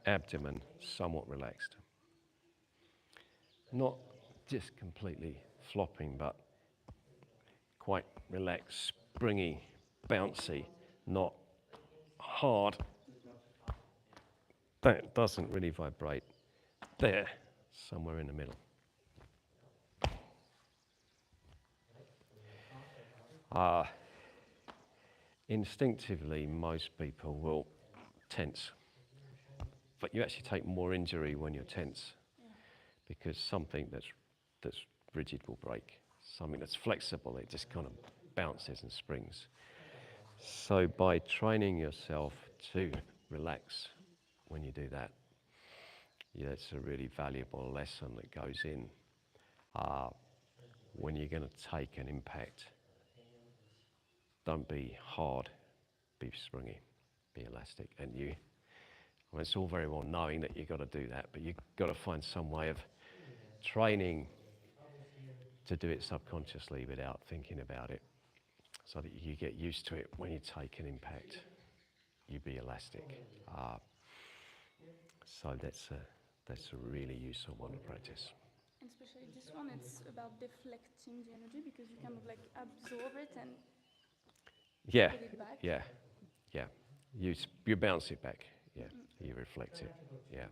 abdomen somewhat relaxed. Not just completely flopping, but quite relaxed, springy, bouncy, not hard. That doesn't really vibrate. There, somewhere in the middle. Instinctively, most people will tense, but you actually take more injury when you're tense, because something that's rigid will break. Something that's flexible, it just kind of bounces and springs. So by training yourself to relax when you do that, it's a really valuable lesson that goes in when you're going to take an impact. Don't be hard, be springy, be elastic. And it's all very well knowing that you've got to do that, but you've got to find some way of training to do it subconsciously without thinking about it, so that you get used to it. When you take an impact, you be elastic. So that's a really useful one to practice. And especially this one, it's about deflecting the energy because you kind of like absorb it and Yeah, put it back. yeah. You bounce it back. Yeah, you reflect it. Yeah,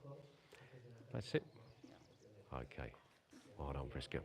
that's it. Yeah. Okay. Well done, Prisca.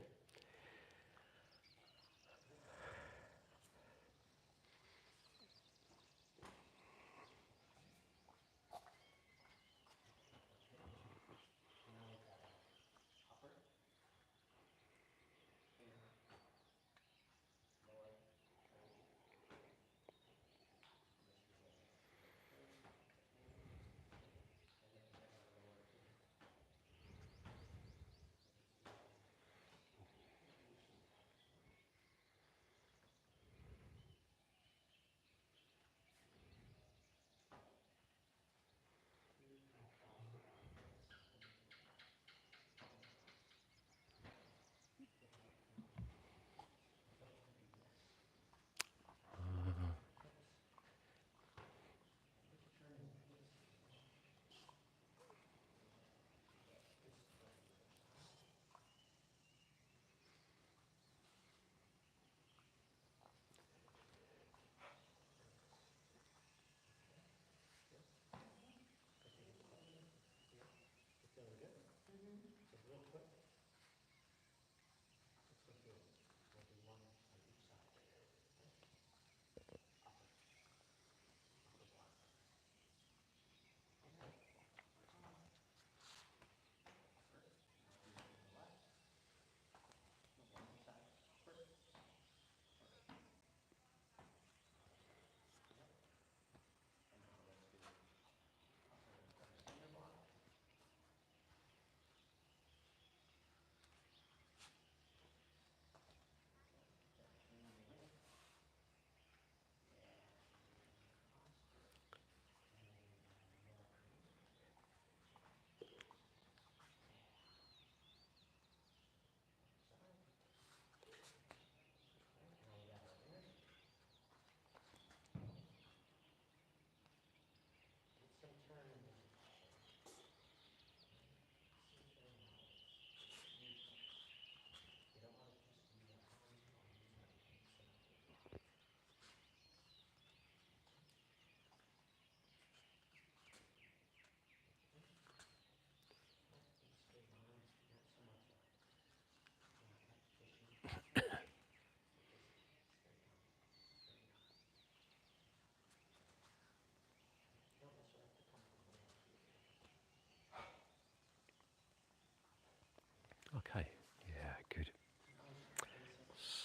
Okay, yeah, good.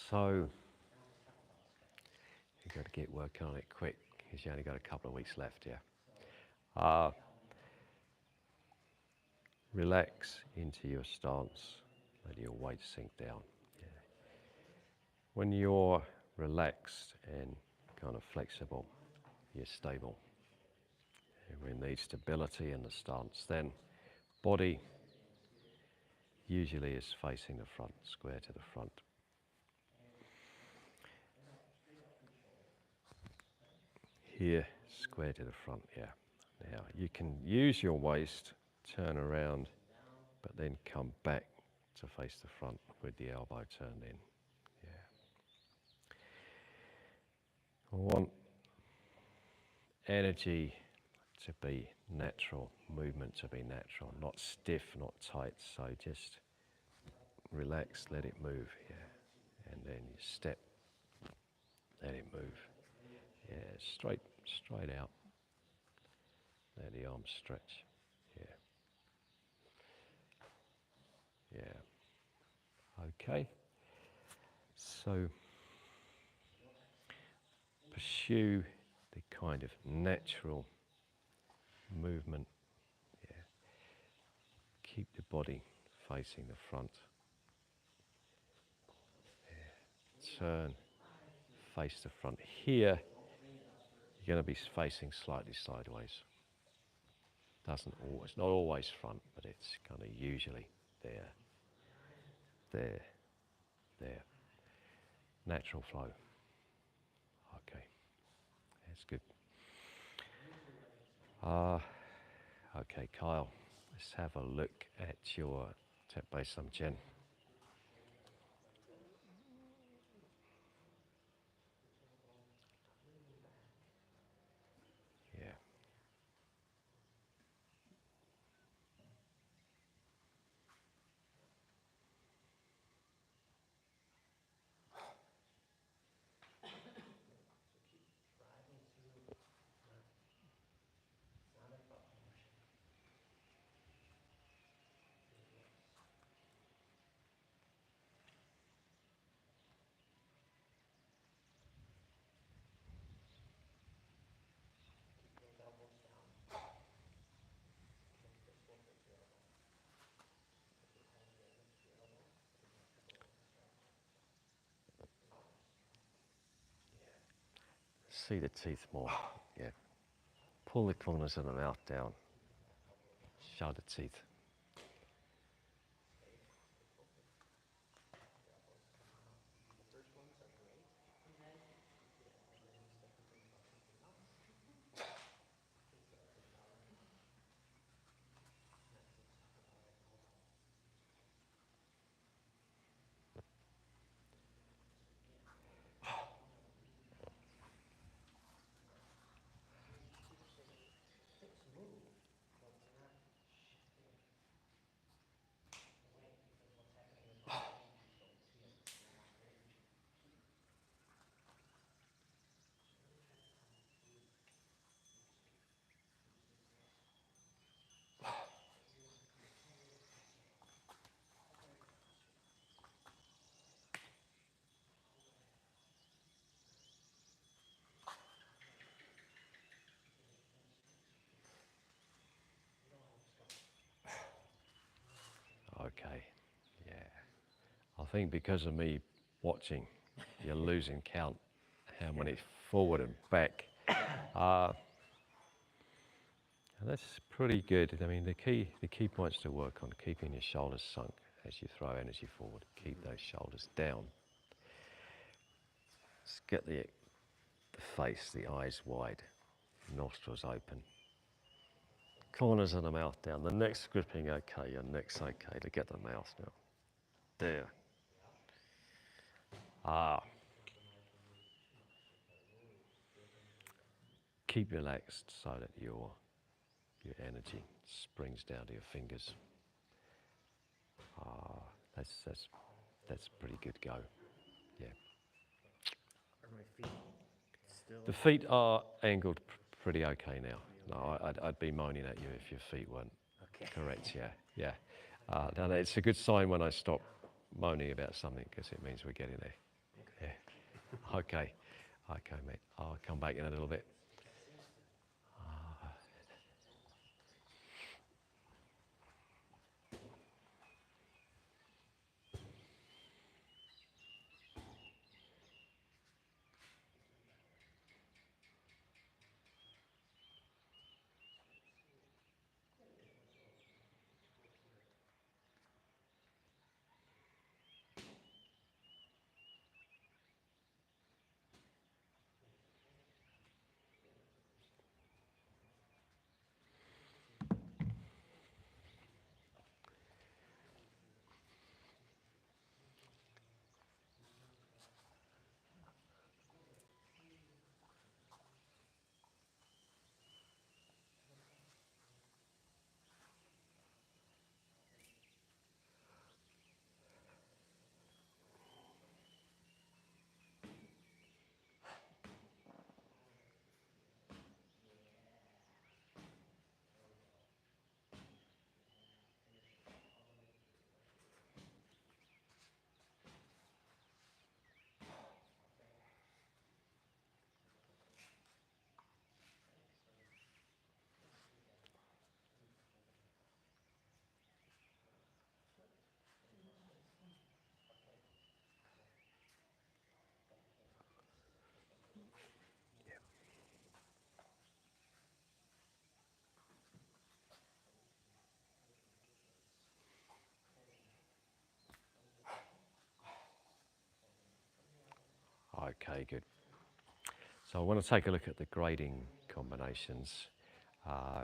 So, you've got to get working on it quick, because you only got a couple of weeks left, yeah. Relax into your stance, let your weight sink down. Yeah. When you're relaxed and kind of flexible, you're stable. And we need stability in the stance. Then, body usually is facing the front, square to the front. Here, Square to the front, yeah. Now you can use your waist, turn around, but then come back to face the front with the elbow turned in. Yeah. I want energy to be natural, movement to be natural, not stiff, not tight. So just relax, let it move, yeah. And then you step, let it move. Yeah, straight out. Let the arms stretch. Yeah. Yeah. Okay. So pursue the kind of natural movement. Yeah. Keep the body facing the front. Yeah. Turn, face the front. Here, you're going to be facing slightly sideways. It's not always front, but it's kind of usually there. Natural flow. Okay, that's good. Okay, Kyle, let's have a look at your Tap Bei Sam Jen. Yeah. See the teeth more. Yeah. Pull the corners of the mouth down. Show the teeth. Okay, yeah. I think because of me watching, you're losing count how many forward and back. That's pretty good. I mean, the key points to work on: keeping your shoulders sunk as you throw energy forward. Keep those shoulders down. Let's get the face, the eyes wide, nostrils open. Corners of the mouth down. The neck's gripping okay, your neck's okay. To get the mouth now. There. Keep relaxed so that your energy springs down to your fingers. That's pretty good go. Yeah. Are my feet still? The feet are angled pretty okay now. No, I'd be moaning at you if your feet weren't correct. Yeah. Now it's a good sign when I stop moaning about something because it means we're getting there. Yeah. Okay, mate. I'll come back in a little bit. Okay, good. So I want to take a look at the grading combinations.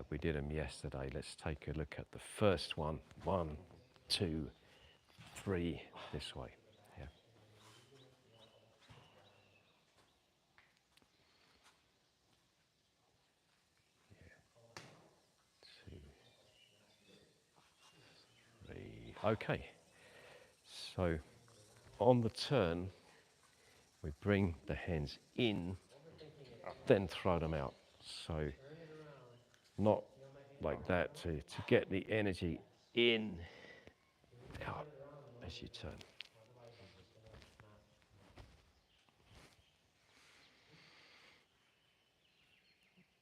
We did them yesterday. Let's take a look at the first one. 1, 2, 3, this way. Yeah. Yeah. 2, 3. Okay. So on the turn, we bring the hands in, then throw them out. So not like that, to get the energy in, out as you turn.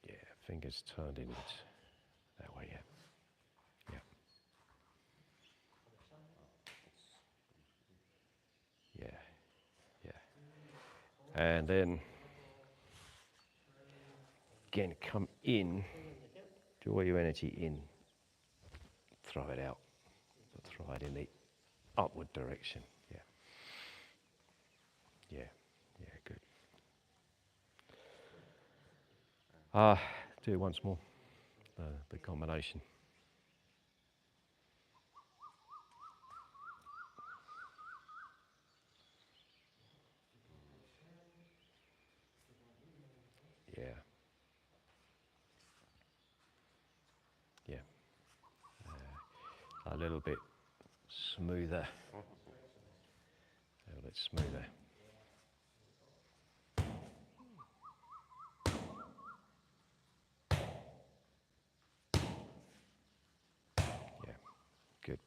Yeah, fingers turned inwards. That way, yeah. Yeah. Yeah, yeah. And then, again, come in, draw your energy in, throw it out. So throw it in the upward direction, yeah. Yeah, yeah, good. Do it once more, the combination. Yeah. Yeah. A little bit smoother. A little bit smoother. Yeah, good.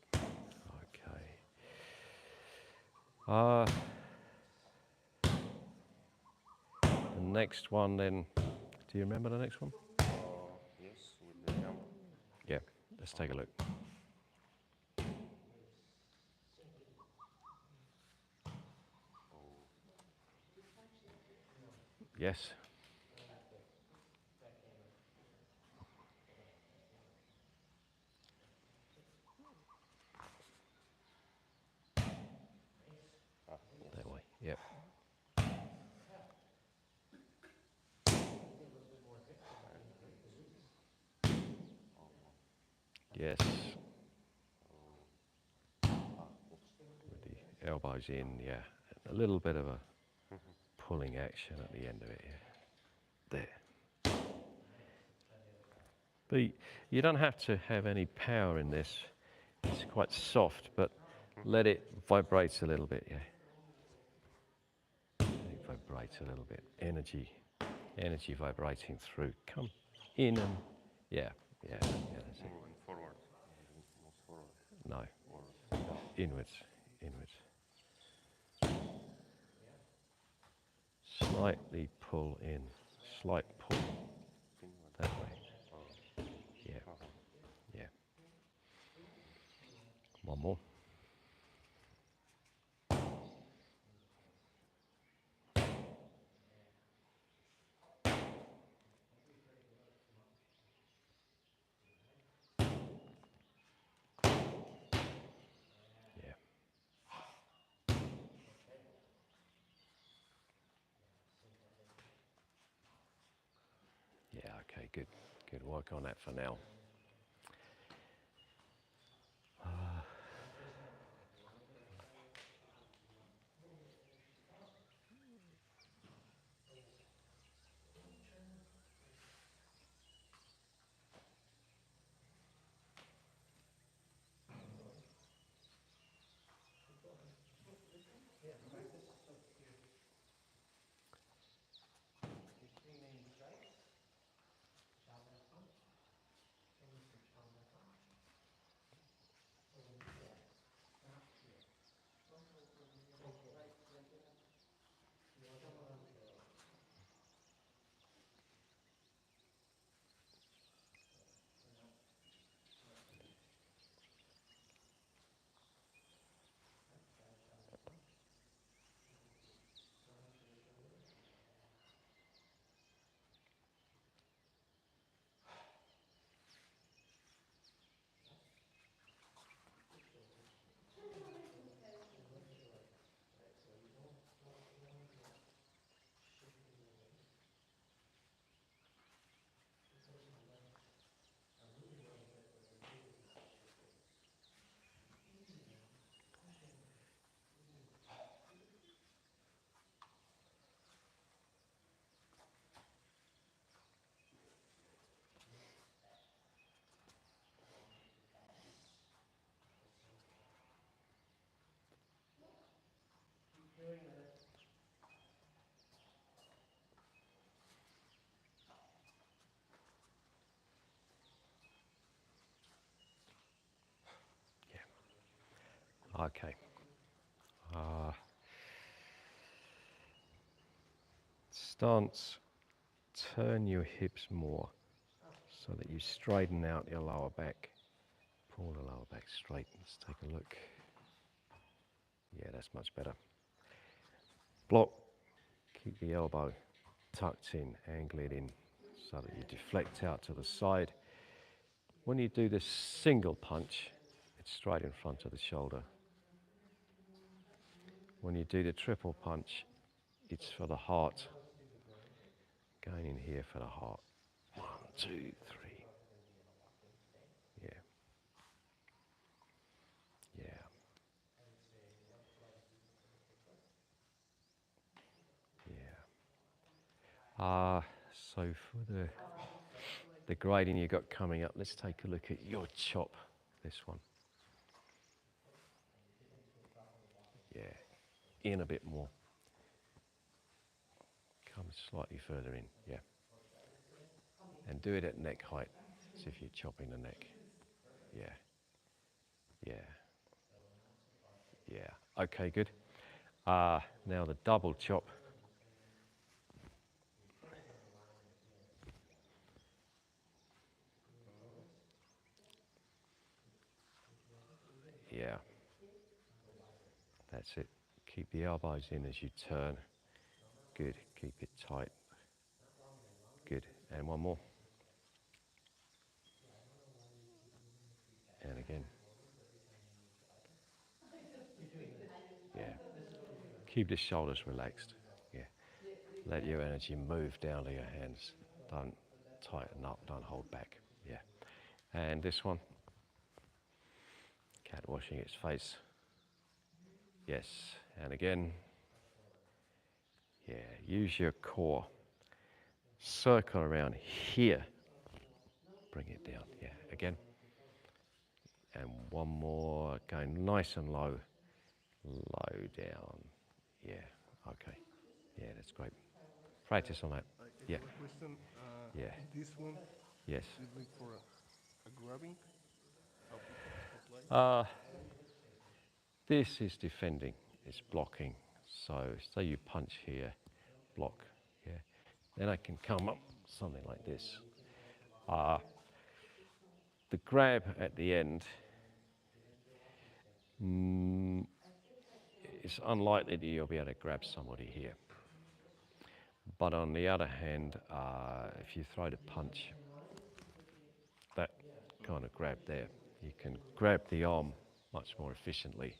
Okay. The next one then, do you remember the next one? Yes, with the jump. Yeah, let's take a look. Yes. That way, yep. Yes. With the elbows in, yeah. A little bit of a pulling action at the end of it, yeah. There. But you don't have to have any power in this. It's quite soft, but let it vibrate a little bit, yeah. Let it vibrate a little bit. Energy vibrating through. Come in and, yeah, yeah, that's it. Moving forward. Move forward. No, Forward. inwards, inwards. Slightly pull in, slight pull, Inward. that way. Yeah, yeah. One more. Yeah. Yeah, okay, good. Good work on that for now. Okay. Stance, turn your hips more so that you straighten out your lower back. Pull the lower back straight. Let's take a look. Yeah, that's much better. Block, keep the elbow tucked in, angle it in so that you deflect out to the side. When you do this single punch, it's straight in front of the shoulder. When you do the triple punch, it's for the heart. Going in here for the heart. 1, 2, 3. Yeah. Yeah. Yeah. So for the grading you got coming up, let's take a look at your chop, this one. Yeah, in a bit more. Come slightly further in, yeah. And do it at neck height, as if you're chopping the neck. Yeah, yeah, yeah. Okay, good. Now the double chop. Yeah, that's it. Keep the elbows in as you turn. Good, keep it tight. Good, and one more. And again. Yeah, keep the shoulders relaxed. Yeah, let your energy move down to your hands. Don't tighten up, don't hold back. Yeah, and this one. Cat washing its face. Yes, and again. Yeah, use your core. Circle around here. Bring it down. Yeah, again. And one more. Going nice and low. Low down. Yeah, okay. Yeah, that's great. Practice on that. Yeah. Question, Yeah. this one Yes. is like for a grabbing, apply. This is defending. It's blocking. So say you punch here, block. Yeah. Then I can come up something like this. The grab at the end, it's unlikely that you'll be able to grab somebody here. But on the other hand, if you throw the punch, that kind of grab there, you can grab the arm much more efficiently.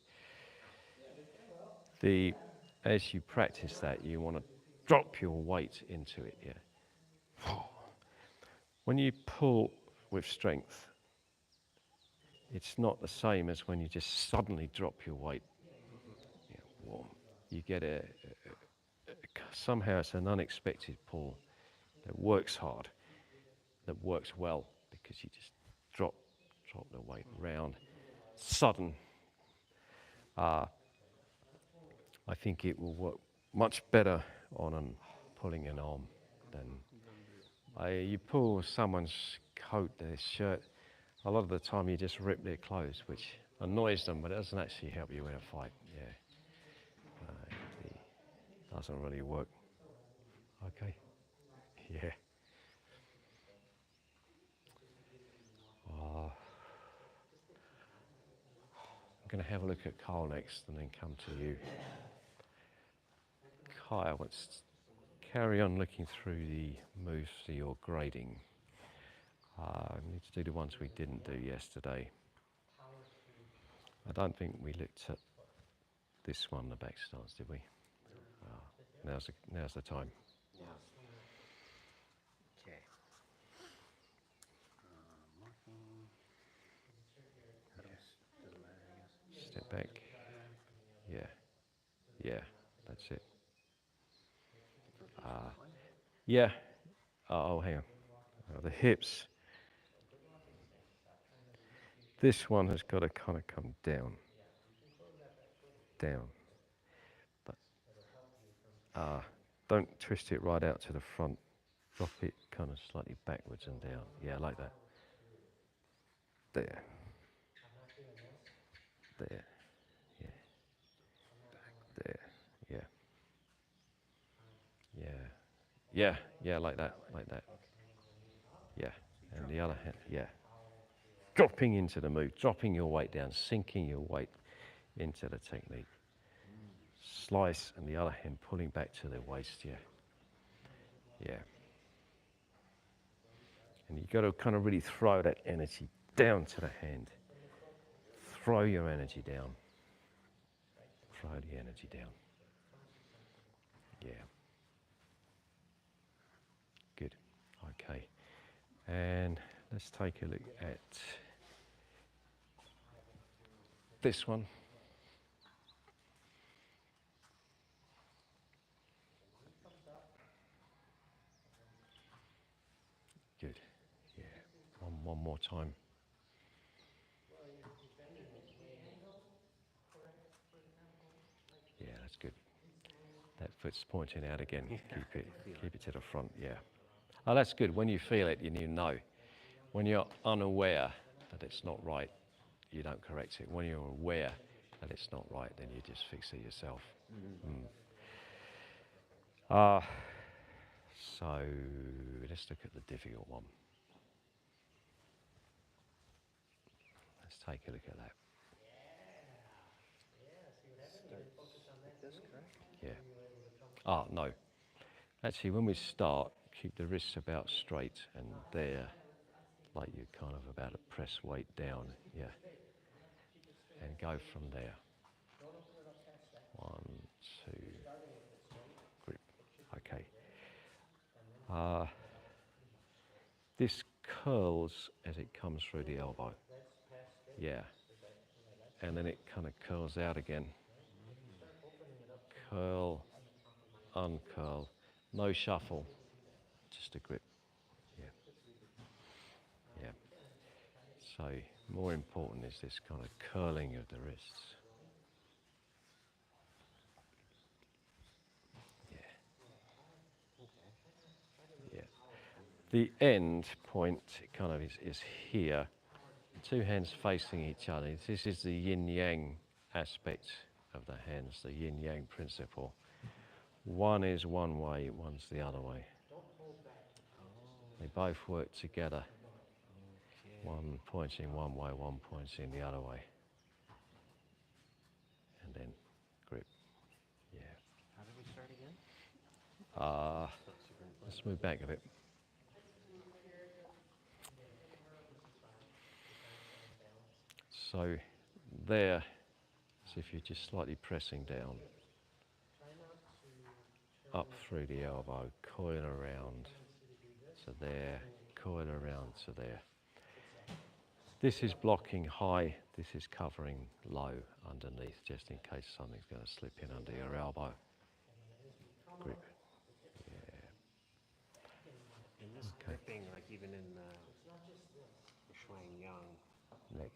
As you practice that, you want to drop your weight into it. Yeah. When you pull with strength, it's not the same as when you just suddenly drop your weight. Yeah, warm. You get somehow it's an unexpected pull that works hard, that works well, because you just drop the weight round. Sudden. I think it will work much better on pulling an arm than you pull someone's coat, their shirt. A lot of the time you just rip their clothes, which annoys them, but it doesn't actually help you in a fight. Yeah, it doesn't really work. Okay. Yeah. I'm going to have a look at Kyle next and then come to you. Kyle, let's carry on looking through the moves for your grading. We need to do the ones we didn't do yesterday. I don't think we looked at this one, the back stance, did we? Now's the time. Okay. Marking. Step back. Yeah. Yeah, that's it. Yeah. Oh, hang on. The hips. This one has got to kind of come down. Down. But don't twist it right out to the front. Drop it kind of slightly backwards and down. Yeah, like that. There. There. Yeah. Yeah, yeah, like that, like that. Yeah, and the other hand, yeah. Dropping into the move, dropping your weight down, sinking your weight into the technique. Slice, and the other hand pulling back to the waist, yeah. Yeah. And you've got to kind of really throw that energy down to the hand. Throw your energy down. Throw the energy down. Yeah. Good. Okay. And let's take a look at this one. Good. Yeah. One more time. Yeah, that's good. That foot's pointing out again. Keep it to the front. Yeah. Oh, that's good. When you feel it, you know. When you're unaware that it's not right, you don't correct it. When you're aware that it's not right, then you just fix it yourself. So let's look at the difficult one. Let's take a look at that. Like this, correct? Yeah. Ah, no. Actually, when we start, keep the wrists about straight and there, like you're kind of about to press weight down. Yeah. And go from there. 1, 2, grip. Okay. This curls as it comes through the elbow. Yeah. And then it kind of curls out again. Curl, uncurl. No shuffle, just a grip. Yeah. Yeah. So more important is this kind of curling of the wrists. Yeah. The end point kind of is here. Two hands facing each other. This is the yin-yang aspect of the hands, the yin-yang principle. One is one way, one's the other way. They both work together. One pointing one way, one pointing the other way. And then grip. Yeah. How do we start again? Let's move back a bit. So there, as if you're just slightly pressing down, up through the elbow, coil around to there, coil around to there. This is blocking high, this is covering low underneath, just in case something's going to slip in under your elbow. Grip. And this gripping, like even in the Shuang Yang, Neck.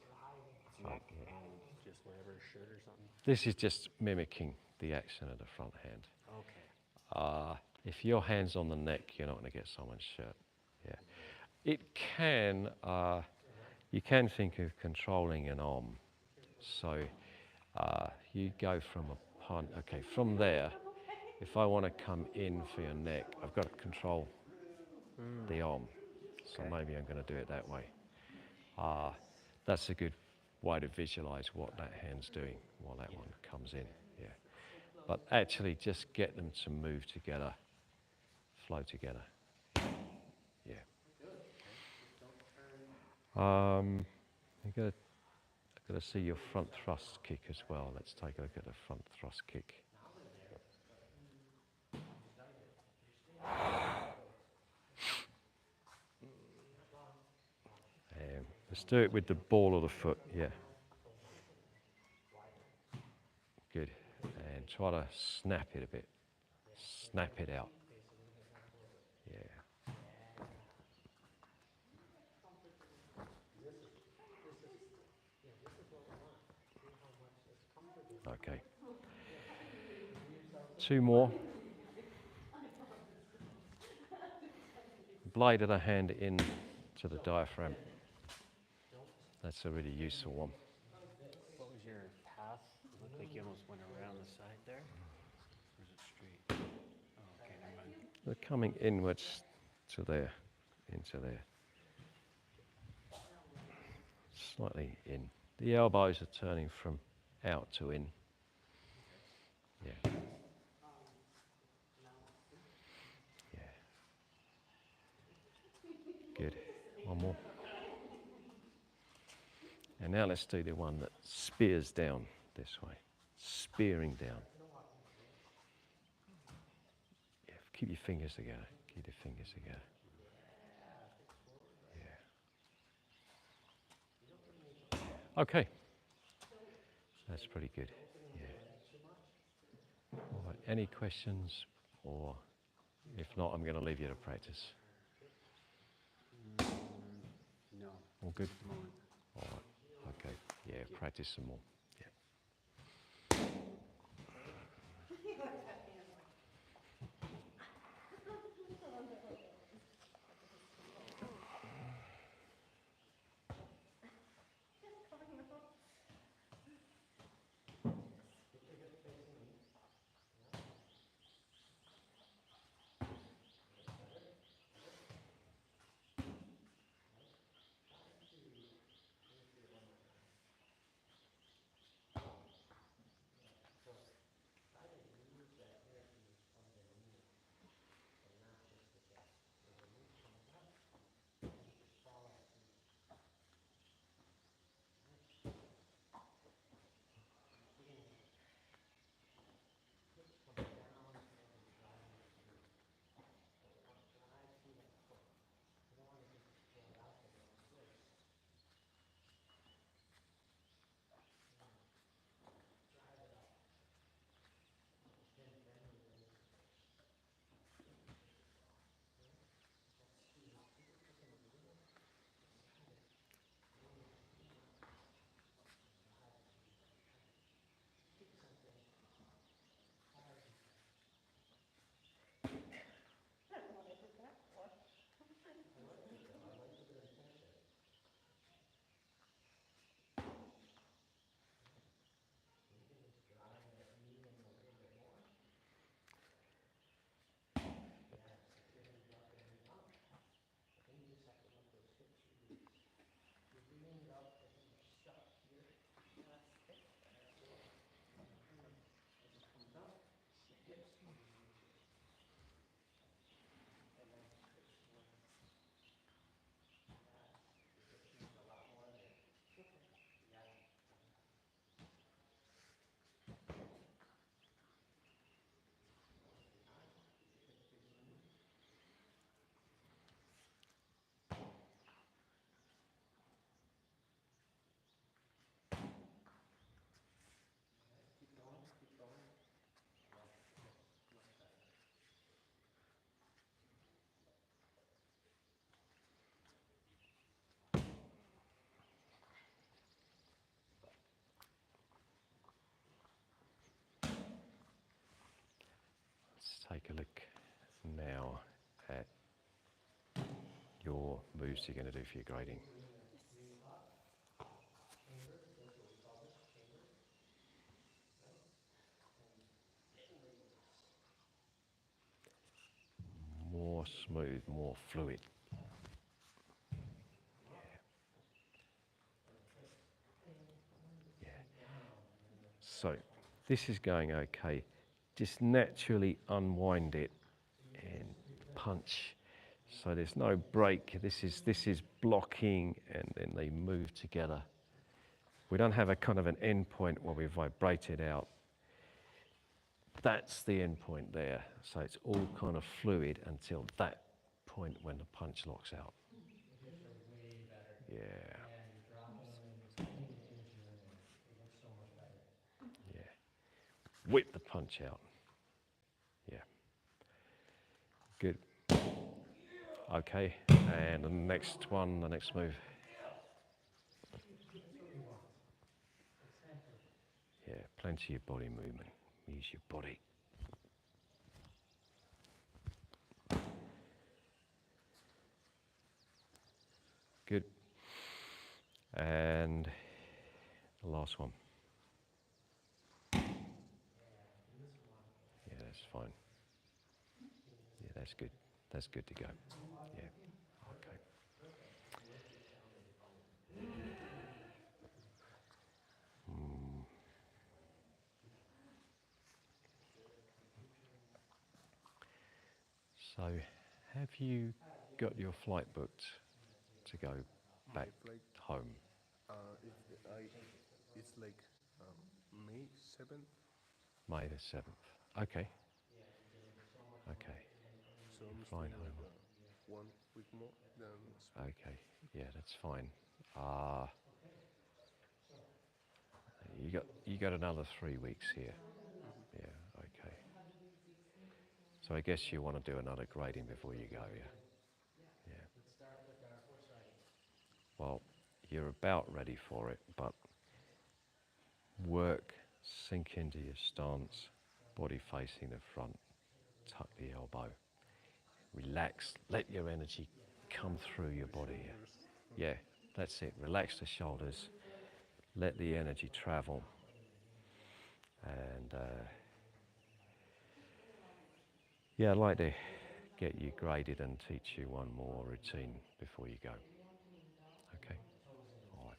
neck and just wherever, shirt or something? This is just mimicking the action of the front hand. Okay. If your hand's on the neck, you're not going to get someone's shirt. Yeah. It can, you can think of controlling an arm. So you go from a punt, okay, from there, if I want to come in for your neck, I've got to control the arm. So maybe I'm going to do it that way. That's a good way to visualize what that hand's doing while that one comes in. Yeah. But actually just get them to move together, flow together. Yeah. You've got to see your front thrust kick as well. Let's take a look at the front thrust kick. Let's do it with the ball of the foot, yeah. Good. And try to snap it a bit. Snap it out. Yeah. Okay. 2 more. Blade of the hand in to the diaphragm. That's a really useful one. What was your path? It looked like you almost went around the side there. Or is it straight? Oh, okay, never mind. They're coming inwards to there, into there. Slightly in. The elbows are turning from out to in. Yeah. Yeah. Good. One more. And now let's do the one that spears down this way. Spearing down. Yeah. Keep your fingers together. Keep your fingers together. Yeah. Okay. That's pretty good. Yeah. All right. Any questions? Or if not, I'm going to leave you to practice. No. All good? Moment. All right. Okay. Yeah, practice some more. Yeah. Let's take a look now at your moves you're going to do for your grading. More smooth, more fluid. Yeah. So this is going okay. Just naturally unwind it and punch. So there's no break. This is blocking, and then they move together. We don't have a kind of an end point where we vibrate it out. That's the end point there. So it's all kind of fluid until that point when the punch locks out. Yeah. Yeah. Whip the punch out. Yeah. Good. Okay. And the next one, the next move. Yeah, plenty of body movement. Use your body. Good. And the last one. Yeah, that's fine. Yeah, That's good. That's good to go. Yeah. Okay. So, have you got your flight booked to go back flight, home? it's like May 7th, May the 7th. Okay. Okay. so I'm Flying staying like home. 1 week more than Okay. Yeah, that's fine. You got another 3 weeks here. Yeah. Okay. So I guess you want to do another grading before you go. Yeah. Yeah. Well, you're about ready for it, but work, sink into your stance, body facing the front, tuck the elbow, relax, let your energy come through your body. Yeah, that's it. Relax the shoulders, let the energy travel, and yeah, I'd like to get you graded and teach you one more routine before you go. Okay? All right.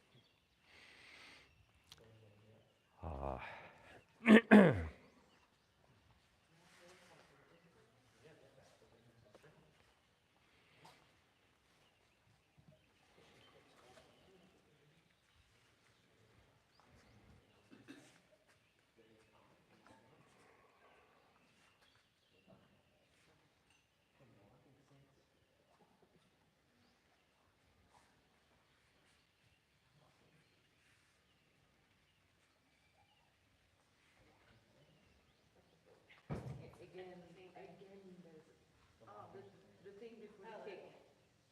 The thing before you kick.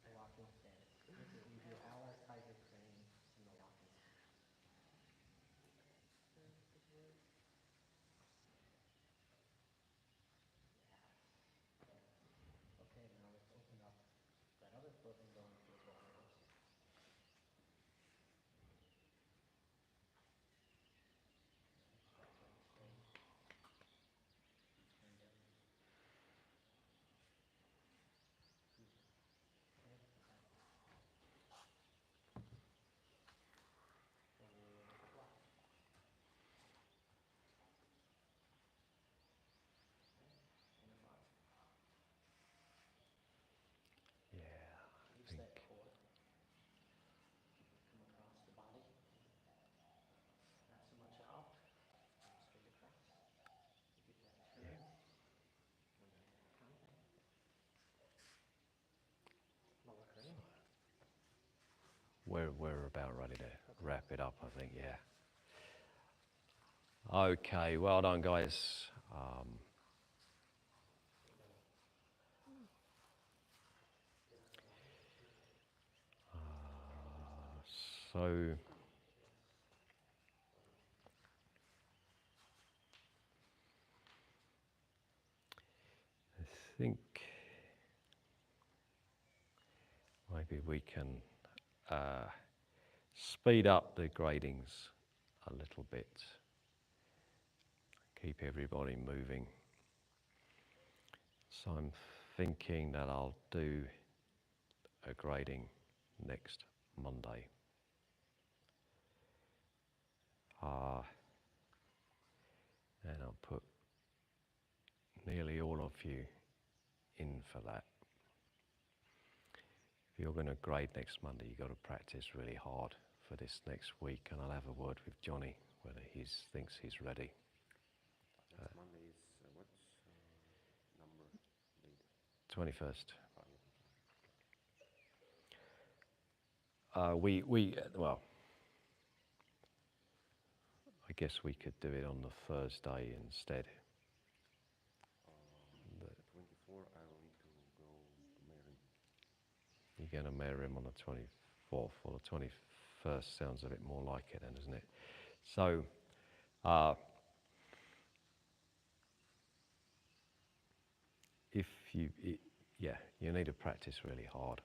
The walking stance. You do our tiger crane in the walking stance. Okay, now let's open up that other foot and go into a ball pose. Yeah, I Use think. that core. Come across the body. Not so much out. Straight across. You get that turn when you have contact. Lower crane. We're about ready to wrap it up, I think, yeah. Okay, well done, guys. So, I think maybe we can speed up the gradings a little bit. Keep everybody moving. So I'm thinking that I'll do a grading next Monday. And I'll put nearly all of you in for that. If you're going to grade next Monday, you've got to practice really hard for this next week, and I'll have a word with Johnny whether he thinks he's ready. Next Monday is what number? 21st. Oh, Well, I guess we could do it on the Thursday instead. the 24, I will need to go to Mary. You're going to marry him on the 24th, or the 21st sounds a bit more like it then, doesn't it? So, you need to practice really hard.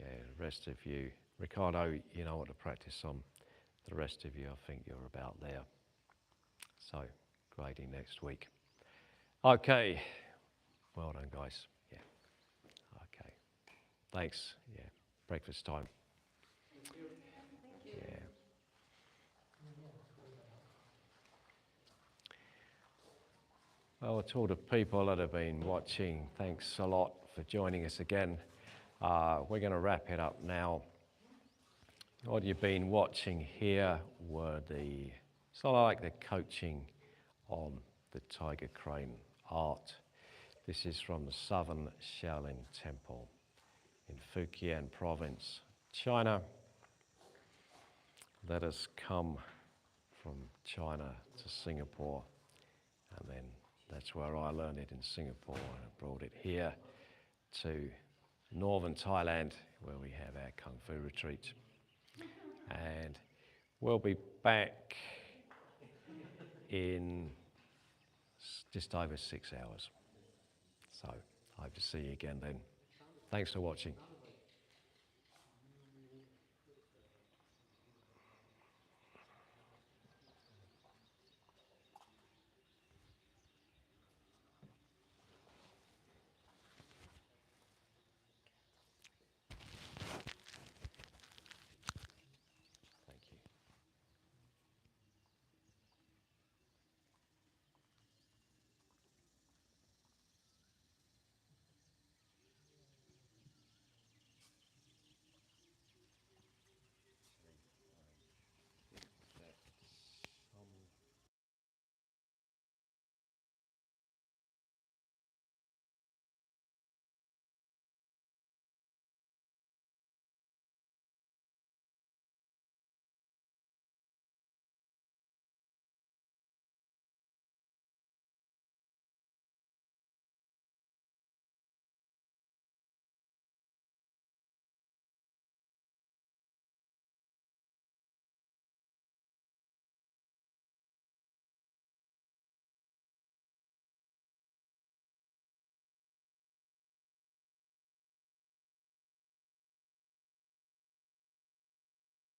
Yeah, the rest of you, Ricardo, you know what to practice on. The rest of you, I think you're about there. So, grading next week. Okay, well done, guys. Yeah. Thanks. Yeah, breakfast time. Yeah. Well, to all the people that have been watching, thanks a lot for joining us again. We're going to wrap it up now. What you've been watching here were sort of like the coaching on the tiger crane art. This is from the Southern Shaolin Temple in Fujian Province, China. Let us come from China to Singapore, and then that's where I learned it in Singapore, and I brought it here to northern Thailand, where we have our Kung Fu retreat. And we'll be back in just over 6 hours. So I hope to see you again then. Thanks for watching.